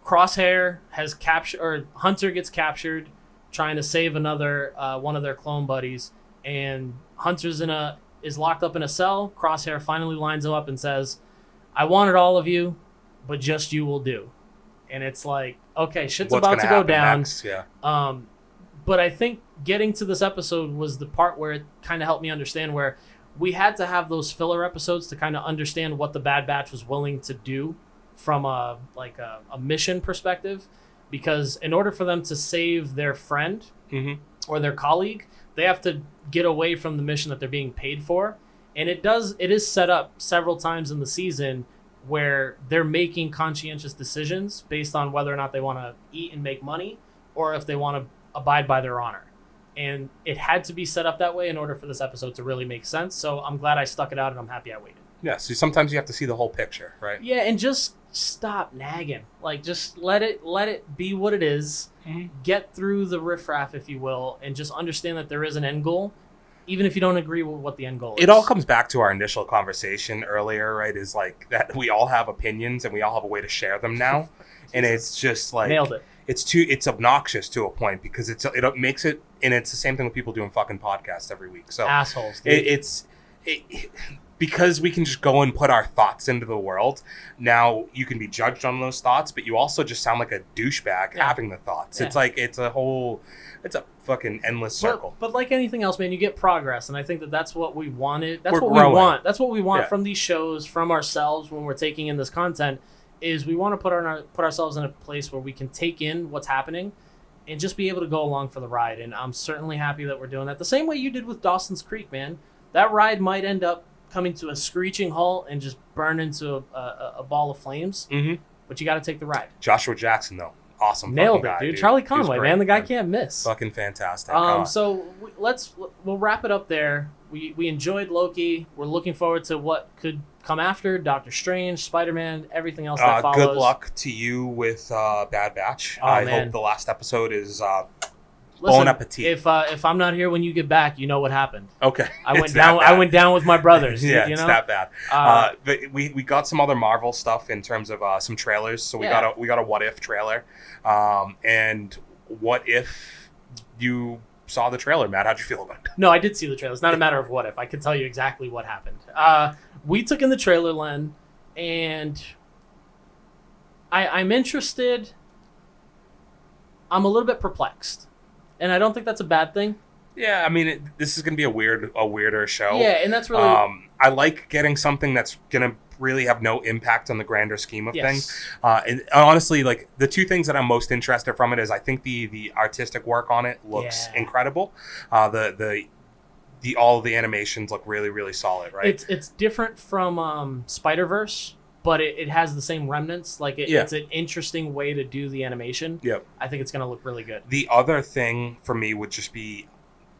Crosshair has captured, or Hunter gets captured, trying to save another one of their clone buddies, and Hunter's is locked up in a cell. Crosshair finally lines him up and says, I wanted all of you, but just you will do. And it's like, okay, shit's What's about gonna to go happen down. next? Yeah. But I think getting to this episode was the part where it kind of helped me understand where we had to have those filler episodes to kind of understand what the Bad Batch was willing to do from a mission perspective. Because in order for them to save their friend or their colleague, they have to get away from the mission that they're being paid for. And it is set up several times in the season where they're making conscientious decisions based on whether or not they want to eat and make money or if they want to abide by their honor. And it had to be set up that way in order for this episode to really make sense. So I'm glad I stuck it out and I'm happy I waited. Yeah, so sometimes you have to see the whole picture, right? Yeah, and just stop nagging. Like, just let it be what it is. Get through the riffraff, if you will, and just understand that there is an end goal, even if you don't agree with what the end goal is. It all comes back to our initial conversation earlier, right? Is like that we all have opinions and we all have a way to share them now. And it's just like... Nailed it. It's obnoxious to a point because it makes it... And it's the same thing with people doing fucking podcasts every week. So assholes, dude. Because we can just go and put our thoughts into the world, now you can be judged on those thoughts, but you also just sound like a douchebag having the thoughts. Yeah. It's like, it's a fucking endless circle. But like anything else, man, you get progress, and I think that's what we wanted. That's We're what growing. we want. That's what we want Yeah. from these shows, from ourselves when we're taking in this content, is we want to put ourselves in a place where we can take in what's happening and just be able to go along for the ride. And I'm certainly happy that we're doing that. The same way you did with Dawson's Creek, man. That ride might end up coming to a screeching halt and just burn into a ball of flames. But you got to take the ride. Joshua Jackson, though. Awesome. Nailed it, guy, dude. Charlie He was Conway, great, man. The guy can't miss. Fucking fantastic. So we'll wrap it up there. We enjoyed Loki. We're looking forward to what could come after Doctor Strange, Spider-Man, everything else that follows. Good luck to you with Bad Batch. Oh, I man. hope the last episode is Bon appetit. If I'm not here when you get back, you know what happened. Okay. I went down. I went down with my brothers. Yeah, you it's know? that bad. But we got some other Marvel stuff in terms of some trailers. So we got a What If trailer. And what if you saw the trailer, Matt? How'd you feel about it? No, I did see the trailer. It's not a matter of what if. I can tell you exactly what happened. We took in the trailer, Len, and I'm interested. I'm a little bit perplexed, and I don't think that's a bad thing. Yeah, I mean, this is gonna be a weirder show. Yeah, and that's really. I like getting something that's gonna really have no impact on the grander scheme of things. And honestly, like the two things that I'm most interested from it is I think the artistic work on it looks incredible. The all of the animations look really, really solid, right? It's different from Spider-Verse, but it has the same remnants. Like it's an interesting way to do the animation. Yep. I think it's gonna look really good. The other thing for me would just be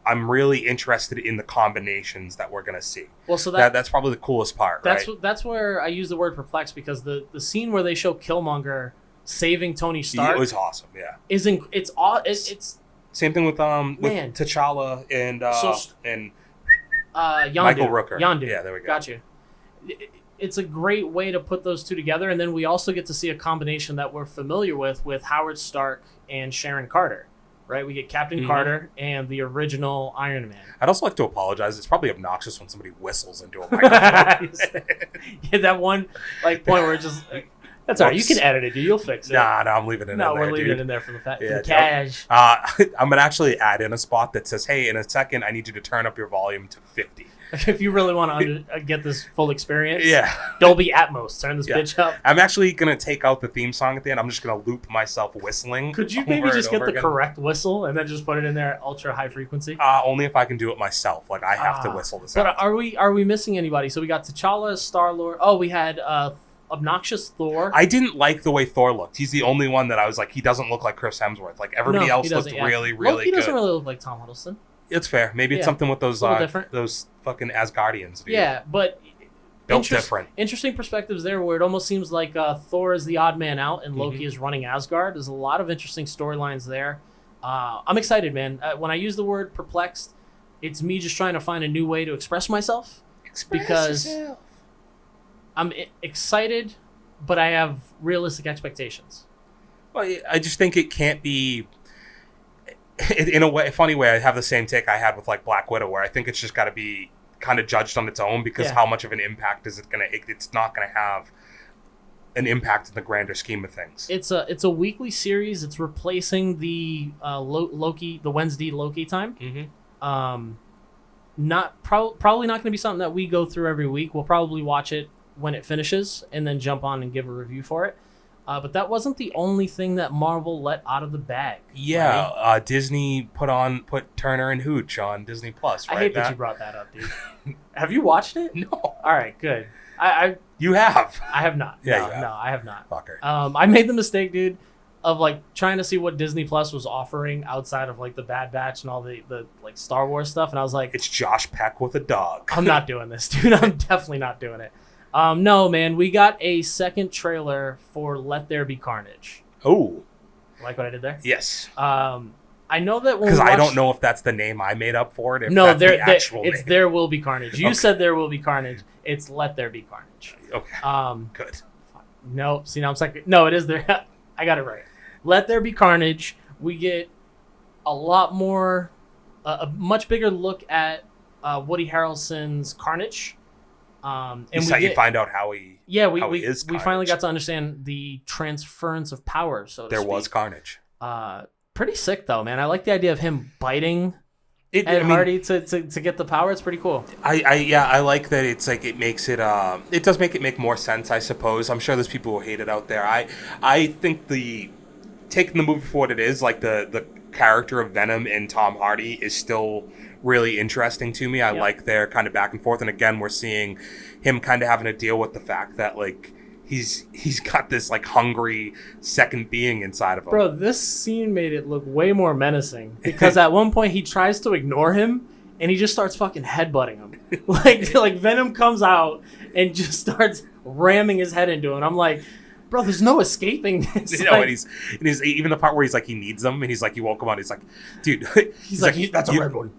I'm really interested in the combinations that we're gonna see. Well, so that's probably the coolest part. That's where I use the word perplexed, because the scene where they show Killmonger saving Tony Stark, it was awesome. Yeah, it's same thing with T'Challa and Yondu. Michael Rooker. Yondu. Yeah, there we go. Got you. It's a great way to put those two together, and then we also get to see a combination that we're familiar with Howard Stark and Sharon Carter. Right, we get Captain Carter and the original Iron Man. I'd also like to apologize. It's probably obnoxious when somebody whistles into a microphone. Yeah, that one point where it's just that's all right. You can edit it, dude. You'll fix it. Nah, I'm leaving it in there. No, we're leaving it in there for the cash. I'm gonna actually add in a spot that says, "Hey, in a second, I need you to turn up your volume to 50." If you really want to get this full experience, Dolby Atmos, turn this bitch up. I'm actually gonna take out the theme song at the end. I'm just gonna loop myself whistling. Could you maybe just get the correct whistle and then just put it in there at ultra high frequency? Only if I can do it myself. Like I have to whistle this out. But are we missing anybody? So we got T'Challa, Star-Lord. Oh, we had obnoxious Thor. I didn't like the way Thor looked. He's the only one that I was like, he doesn't look like Chris Hemsworth. Like everybody else looked really, really Loki good. doesn't really look like Tom Hiddleston. It's fair. Maybe it's something with those fucking Asgardians. Dude. Yeah, but built different. Interesting perspectives there, where it almost seems like Thor is the odd man out and Loki is running Asgard. There's a lot of interesting storylines there. I'm excited, man. When I use the word perplexed, it's me just trying to find a new way to express myself. Yourself. I'm excited, but I have realistic expectations. Well, I just think it can't be. In a funny way, I have the same take I had with like Black Widow, where I think it's just got to be kind of judged on its own, because how much of an impact is it gonna? It's not gonna have an impact in the grander scheme of things. It's a weekly series. It's replacing the Loki, the Wednesday Loki time. Probably not going to be something that we go through every week. We'll probably watch it when it finishes and then jump on and give a review for it. But that wasn't the only thing that Marvel let out of the bag. Yeah, right? Disney put Turner and Hooch on Disney Plus. Right? I hate that you brought that up, dude. Have you watched it? No. All right, good. You have. I have not. Yeah, no, I have not. Fucker. I made the mistake, dude, of like trying to see what Disney Plus was offering outside of like the Bad Batch and all the like Star Wars stuff, and I was like, it's Josh Peck with a dog. I'm not doing this, dude. I'm definitely not doing it. No, man, we got a second trailer for Let There Be Carnage. Oh. Like what I did there? Yes. I know that because I don't know if that's the name I made up for it. It's name. There Will Be Carnage. You said There Will Be Carnage. It's Let There Be Carnage. Okay. Good. No, see now I'm second. No, it is there. I got it right. Let There Be Carnage. We get a lot more, a much bigger look at Woody Harrelson's Carnage. And you find out how he is. We finally got to understand the transference of power. So there was Carnage. Pretty sick though, man. I like the idea of him biting Ed Hardy to get the power. It's pretty cool. I like that. It's like it makes it. It does make it make more sense, I suppose. I'm sure there's people who hate it out there. I think taking the movie for what it is, like the character of Venom and Tom Hardy is still really interesting to me. I like their kind of back and forth, and again, we're seeing him kind of having to deal with the fact that like he's got this like hungry second being inside of him. Bro, this scene made it look way more menacing because at one point he tries to ignore him and he just starts fucking headbutting him. like Venom comes out and just starts ramming his head into him. I'm like, bro, there's no escaping this. You know, and he's even the part where he's like, he needs them, and he's like, he woke him up, he's like, dude, he's like, that's a red one.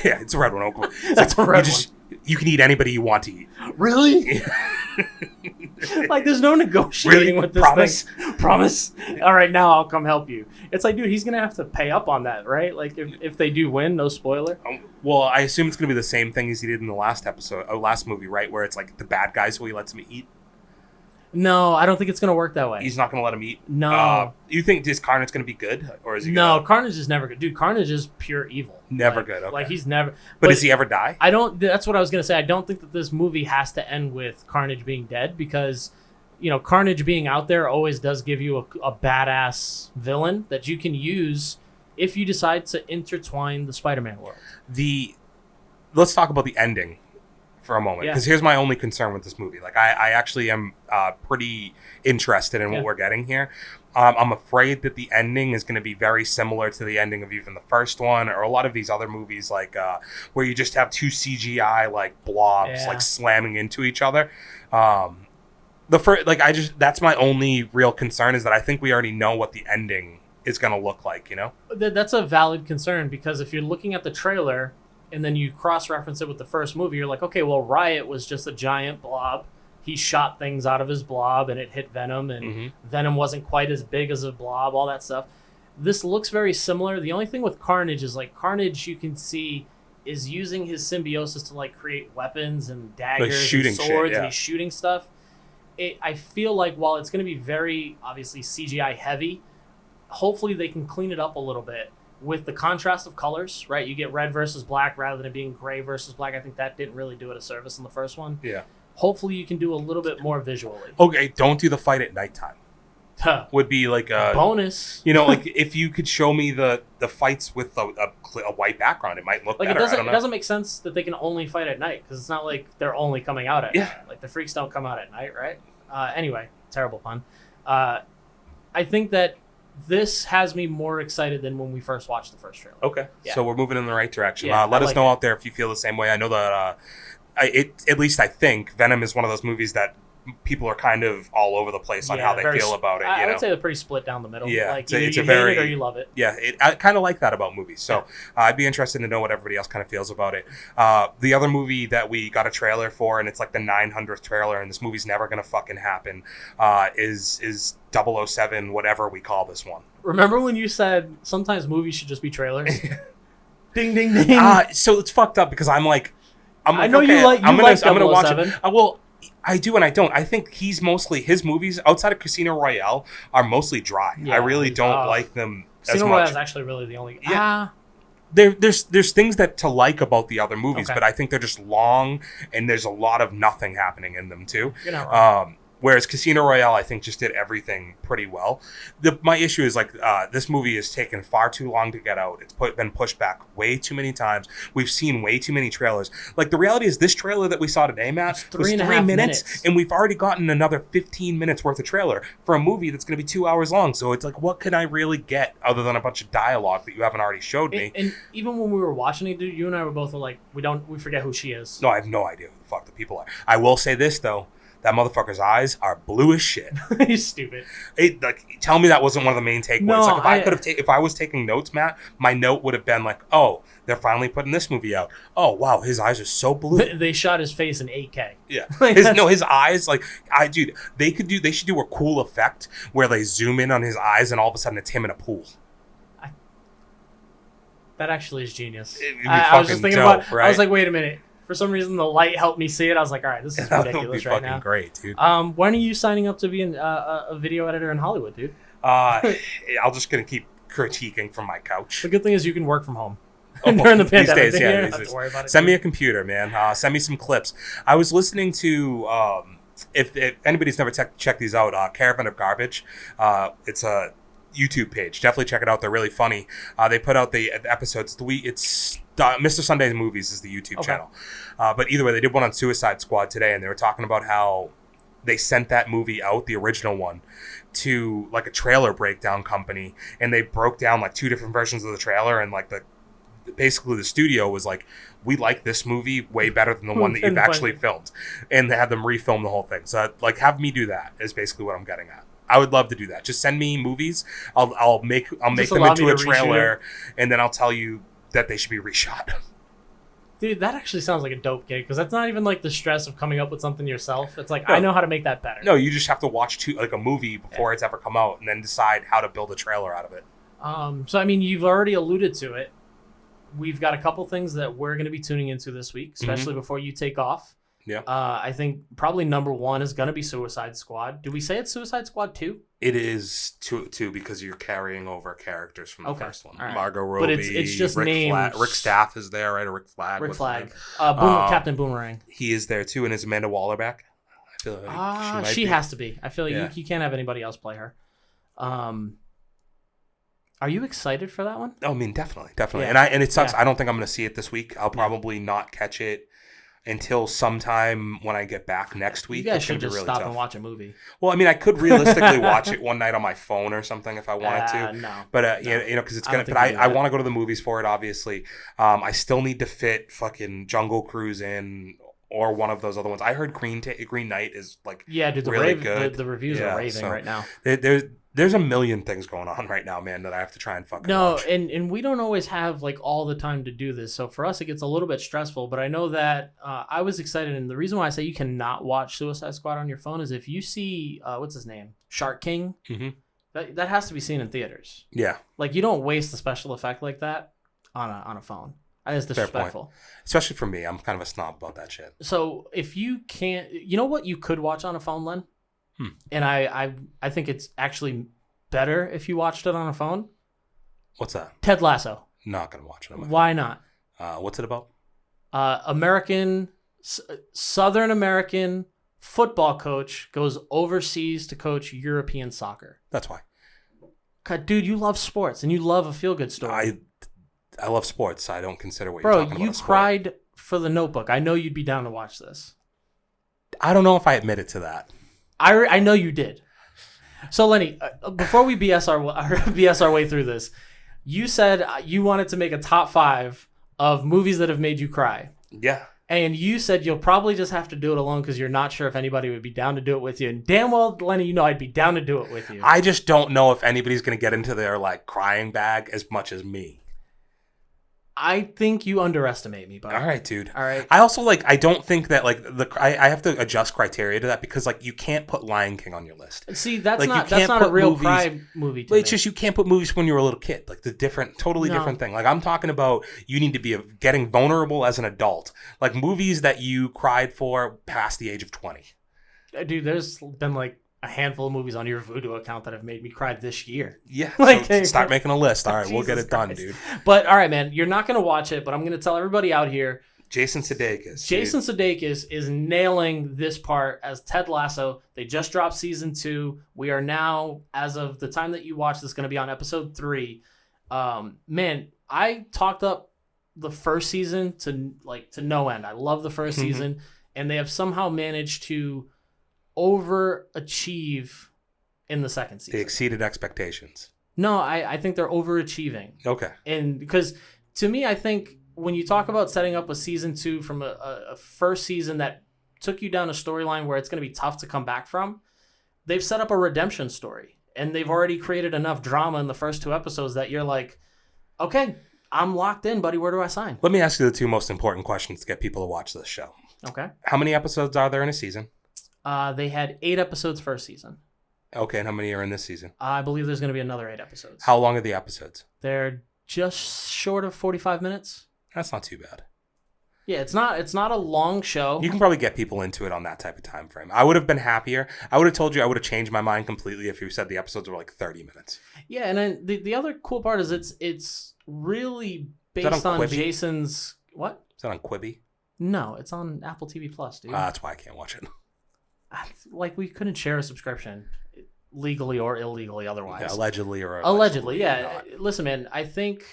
Yeah, it's a red one. Okay. That's a red one. You can eat anybody you want to eat. Really? Like, there's no negotiating with this Promise? thing. Promise? All right, now I'll come help you. It's like, dude, he's going to have to pay up on that, right? Like, if they do win, no spoiler. Well, I assume it's going to be the same thing as he did in the last movie, right? Where it's like the bad guys who he lets him eat. No, I don't think it's going to work that way. He's not going to let him eat? No. You think this Carnage going to be good? Or is he Carnage is never good. Dude, Carnage is pure evil. Never good, okay. Like, he's never... But does he ever die? That's what I was going to say. I don't think that this movie has to end with Carnage being dead because, you know, Carnage being out there always does give you a badass villain that you can use if you decide to intertwine the Spider-Man world. Let's talk about the ending for a moment, because here's my only concern with this movie. Like, I actually am pretty interested in what we're getting here. I'm afraid that the ending is going to be very similar to the ending of even the first one or a lot of these other movies, like where you just have two CGI like blobs like slamming into each other. That's my only real concern, is that I think we already know what the ending is going to look like. You know, that's a valid concern, because if you're looking at the trailer and then you cross-reference it with the first movie, you're like, okay, well, Riot was just a giant blob. He shot things out of his blob, and it hit Venom, and Venom wasn't quite as big as a blob, all that stuff. This looks very similar. The only thing with Carnage is, like, Carnage, you can see, is using his symbiosis to, like, create weapons and daggers and swords, and he's shooting stuff. I feel like while it's going to be very, obviously, CGI heavy, hopefully they can clean it up a little bit with the contrast of colors, right? You get red versus black rather than it being gray versus black. I think that didn't really do it a service in the first one. Yeah. Hopefully you can do a little bit more visually. Okay, don't do the fight at nighttime. Would be like a bonus. You know, like if you could show me the fights with a white background, it might look like better. It doesn't make sense that they can only fight at night, because it's not like they're only coming out at night. Like the freaks don't come out at night, right? Anyway, terrible pun. I think that this has me more excited than when we first watched the first trailer. Okay, so we're moving in the right direction. Yeah, let us know out there if you feel the same way. I know that at least I think Venom is one of those movies that people are kind of all over the place on how they feel about it. I would say they're pretty split down the middle. Yeah, like it's you hate it or you love it. Yeah, I kind of like that about movies. So I'd be interested to know what everybody else kind of feels about it. The other movie that we got a trailer for, and it's like the 900th trailer, and this movie's never going to fucking happen, is 007, whatever we call this one. Remember when you said sometimes movies should just be trailers? Ding, ding, ding. So it's fucked up because I'm like, I know okay, I'm gonna watch it. Well, I do and I don't. I think his movies outside of Casino Royale are mostly dry. I really don't like them as much. Casino Royale is actually really the only. There's things that to like about the other movies, but I think they're just long and there's a lot of nothing happening in them too. You're not wrong. Whereas Casino Royale, I think, just did everything pretty well. My issue is, like, this movie has taken far too long to get out. It's been pushed back way too many times. We've seen way too many trailers. Like, the reality is this trailer that we saw today, Matt, was 3 minutes, and we've already gotten another 15 minutes worth of trailer for a movie that's going to be 2 hours long. So it's like, what can I really get other than a bunch of dialogue that you haven't already showed me? And even when we were watching it, dude, you and I were both like, we forget who she is. No, I have no idea who the fuck the people are. I will say this, though. That motherfucker's eyes are blue as shit. He's stupid. Tell me that wasn't one of the main takeaways. No, like if I was taking notes, Matt, my note would have been like, "Oh, they're finally putting this movie out. Oh, wow, his eyes are so blue." They shot his face in 8K. Yeah, his eyes, like, dude, they should do a cool effect where they zoom in on his eyes and all of a sudden it's him in a pool. That actually is genius. I was just thinking about. Right? I was like, wait a minute. For some reason, the light helped me see it. I was like, all right, this is ridiculous right now. Great, dude. When are you signing up to be a video editor in Hollywood, dude? I'm just going to keep critiquing from my couch. The good thing is you can work from home during the pandemic. These days, you don't have to worry about it. Send me a computer, man. Send me some clips. I was listening to, if anybody's never checked these out, Caravan of Garbage. It's a YouTube page. Definitely check it out. They're really funny. They put out the episodes. It's Mr. Sunday's Movies is the YouTube channel. But either way, they did one on Suicide Squad today, and they were talking about how they sent that movie out, the original one, to like a trailer breakdown company, and they broke down like two different versions of the trailer, and like basically the studio was like, we like this movie way better than the one that you've actually filmed, and they had them refilm the whole thing. So like, have me do that is basically what I'm getting at. I would love to do that. Just send me movies. I'll make them into a trailer, and then I'll tell you that they should be reshot. Dude, that actually sounds like a dope gig, because that's not even like the stress of coming up with something yourself. It's like, I know how to make that better. No, you just have to watch a movie before it's ever come out, and then decide how to build a trailer out of it. So I mean, you've already alluded to it. We've got a couple things that we're going to be tuning into this week, especially before you take off. Yeah. I think probably number one is going to be Suicide Squad. Do we say it's Suicide Squad 2? It is two because you're carrying over characters from the first one. Right. Margot Robbie, but it's just names. Rick Staff is there, right? Or Rick Flag. Rick Flag. Captain Boomerang. He is there too, and is Amanda Waller back? I feel like she has to be. I feel like you can't have anybody else play her. Are you excited for that one? Oh, I mean, definitely. Yeah. And it sucks. I don't think I'm going to see it this week. I'll probably not catch it until sometime when I get back next week. You guys should just really stop tough. And watch a movie. Well, I mean, I could realistically watch it one night on my phone or something if I wanted to. No. But because it's gonna. But I want to go to the movies for it. Obviously, I still need to fit fucking Jungle Cruise in. Or one of those other ones. I heard Green Knight is like dude, really good. The reviews are raving right now. There's a million things going on right now, man, that I have to try and fucking watch. And we don't always have like all the time to do this. So for us, it gets a little bit stressful. But I know that I was excited. And the reason why I say you cannot watch Suicide Squad on your phone is if you see, what's his name? Shark King. Mm-hmm. That has to be seen in theaters. Yeah. Like you don't waste a special effect like that on a phone. It's disrespectful. Especially for me. I'm kind of a snob about that shit. So if you can't, you know what you could watch on a phone, Len? And I think it's actually better if you watched it on a phone. What's that? Ted Lasso. Not going to watch it on my phone. Why not? What's it about? Southern American football coach goes overseas to coach European soccer. That's why. God, dude, you love sports and you love a feel-good story. I love sports. I don't consider what you're talking about. Bro, you cried for The Notebook. I know you'd be down to watch this. I don't know if I admitted to that. I know you did. So, Lenny, before we BS our way through this, you said you wanted to make a top 5 of movies that have made you cry. Yeah. And you said you'll probably just have to do it alone because you're not sure if anybody would be down to do it with you. And damn well, Lenny, you know I'd be down to do it with you. I just don't know if anybody's going to get into their like crying bag as much as me. I think you underestimate me, bud. All right, dude. All right. I also I don't think that I have to adjust criteria to that because you can't put Lion King on your list. See, that's not a real cry movie to me. It's just you can't put movies when you were a little kid. Like totally different thing. Like I'm talking about you need to be getting vulnerable as an adult. Like movies that you cried for past the age of 20. Dude, there's been like a handful of movies on your Vudu account that have made me cry this year. Yeah. So start making a list. All right, we'll get it done, dude. But all right, man, you're not going to watch it, but I'm going to tell everybody out here. Jason Sudeikis. Jason Sudeikis is nailing this part as Ted Lasso. They just dropped season 2. We are now, as of the time that you watch this, going to be on episode 3. Man, I talked up the first season to no end. I love the first season, and they have somehow managed to overachieve in the second season. They exceeded expectations. No, I think they're overachieving. Okay. And because to me, I think when you talk about setting up a season 2 from a first season that took you down a storyline where it's going to be tough to come back from, they've set up a redemption story. And they've already created enough drama in the first 2 episodes that you're like, okay, I'm locked in, buddy. Where do I sign? Let me ask you the 2 most important questions to get people to watch this show. Okay. How many episodes are there in a season? They had 8 episodes first season. Okay, and how many are in this season? I believe there's going to be another 8 episodes. How long are the episodes? They're just short of 45 minutes. That's not too bad. Yeah, it's not a long show. You can probably get people into it on that type of time frame. I would have been happier. I would have told you I would have changed my mind completely if you said the episodes were like 30 minutes. Yeah, and then the other cool part is it's really based on Jason's... What? Is that on Quibi? No, it's on Apple TV Plus, dude. That's why I can't watch it. Like, we couldn't share a subscription legally or illegally otherwise. Yeah, allegedly. Yeah. Listen, man, I think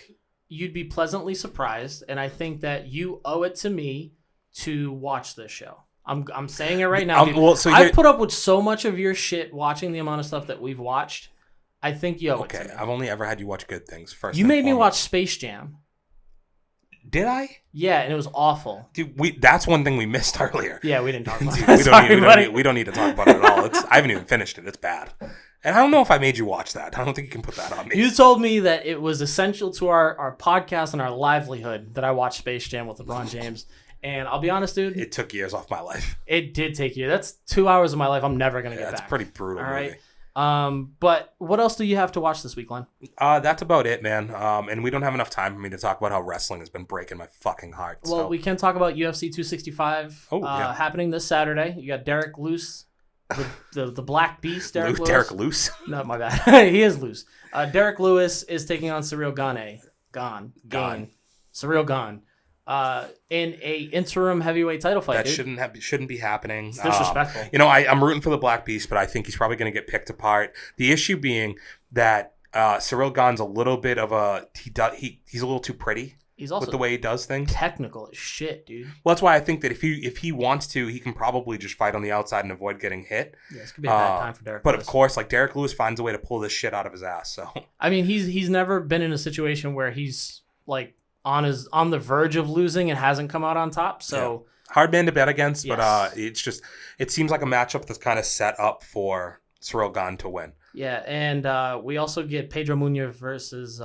you'd be pleasantly surprised, and I think that you owe it to me to watch this show. I'm saying it right now, dude. I've put up with so much of your shit watching the amount of stuff that we've watched. I think you owe it to me. I've only ever had you watch good things first. You made me watch Space Jam. Did I? Yeah, and it was awful. Dude, that's one thing we missed earlier. Yeah, we didn't talk about Dude, it. we don't need to talk about it at all. I haven't even finished it. It's bad. And I don't know if I made you watch that. I don't think you can put that on me. You told me that it was essential to our podcast and our livelihood that I watched Space Jam with LeBron James. And I'll be honest, dude. It took years off my life. It did take you. That's 2 hours of my life I'm never going to get back. It's pretty brutal. All movie. right. But what else do you have to watch this week, Len? That's about it, man. And we don't have enough time for me to talk about how wrestling has been breaking my fucking heart. Well, we can talk about UFC 265 happening this Saturday. You got Derek Loose, the Black Beast, Derek Lewis. Derek Loose? No, my bad. He is loose. Derek Lewis is taking on Cyril Gane. Cyril Gane. In a interim heavyweight title fight. That shouldn't be happening. It's disrespectful. I'm rooting for the Black Beast, but I think he's probably going to get picked apart. The issue being that Cyril Gane's a little bit of he's a little too pretty. He's also with the way he does things. Technical as shit, dude. Well, that's why I think that if he wants to, he can probably just fight on the outside and avoid getting hit. Yeah, this could be a bad time for Derek But Lewis. of course, like Derek Lewis finds a way to pull this shit out of his ass. So I mean, he's never been in a situation where he's like on the verge of losing and hasn't come out on top. So hard man to bet against, yes. But it seems like a matchup that's kind of set up for Cyril Gane to win. Yeah, and we also get Pedro Munoz versus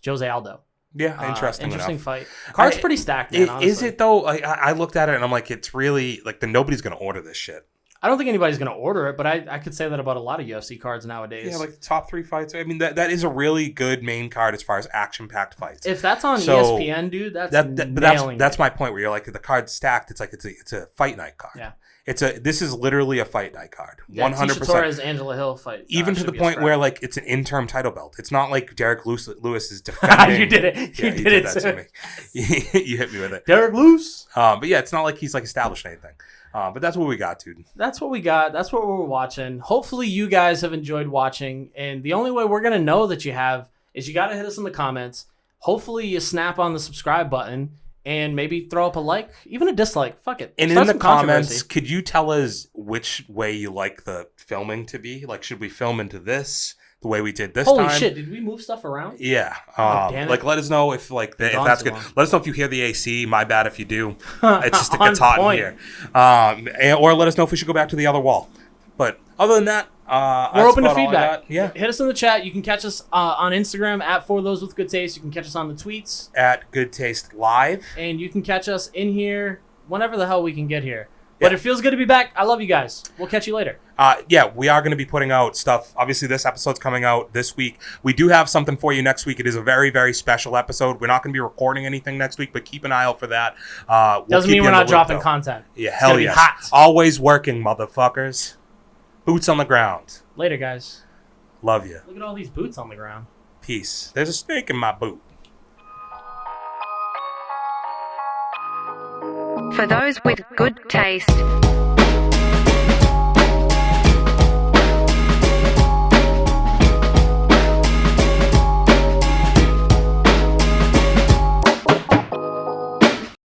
Jose Aldo. Yeah, interesting fight. Card's pretty stacked, man. Honestly. Is it though? Like I looked at it and I'm like, it's really like nobody's gonna order this shit. I don't think anybody's going to order it, but I could say that about a lot of UFC cards nowadays. Yeah, like the top 3 fights. I mean, that is a really good main card as far as action-packed fights. If that's on ESPN, dude, that's my point. Where you're like, the card's stacked. It's like it's a fight night card. Yeah, this is literally a fight night card. 100%. Tisha Torres, Angela Hill fight. Even to the point where like it's an interim title belt. It's not like Derek Lewis is defending. You did it. You did that to me. You hit me with it. Derek Lewis. But yeah, it's not like he's like established anything. But that's what we got, dude. That's what we got. That's what we're watching. Hopefully you guys have enjoyed watching. And the only way we're going to know that you have is you got to hit us in the comments. Hopefully you snap on the subscribe button and maybe throw up a like, even a dislike. Fuck it. And in the comments, could you tell us which way you like the filming to be? Like, should we film into this? The way we did this time. Holy shit, did we move stuff around? Yeah. Damn it. Like, let us know if that's good. Let us know if you hear the AC. My bad if you do. It's just, it gets hot in here. Or let us know if we should go back to the other wall. But other than that, we're open to feedback. Yeah. Hit us in the chat. You can catch us on Instagram at For Those With Good Taste. You can catch us on the tweets. At Good Taste Live. And you can catch us in here whenever the hell we can get here. But it feels good to be back. I love you guys. We'll catch you later. We are going to be putting out stuff. Obviously, this episode's coming out this week. We do have something for you next week. It is a very, very special episode. We're not going to be recording anything next week, but keep an eye out for that. Doesn't mean we're not dropping content. Yeah, hell yes. Hot. Always working, motherfuckers. Boots on the ground. Later, guys. Love you. Look at all these boots on the ground. Peace. There's a snake in my boot. For those with good taste.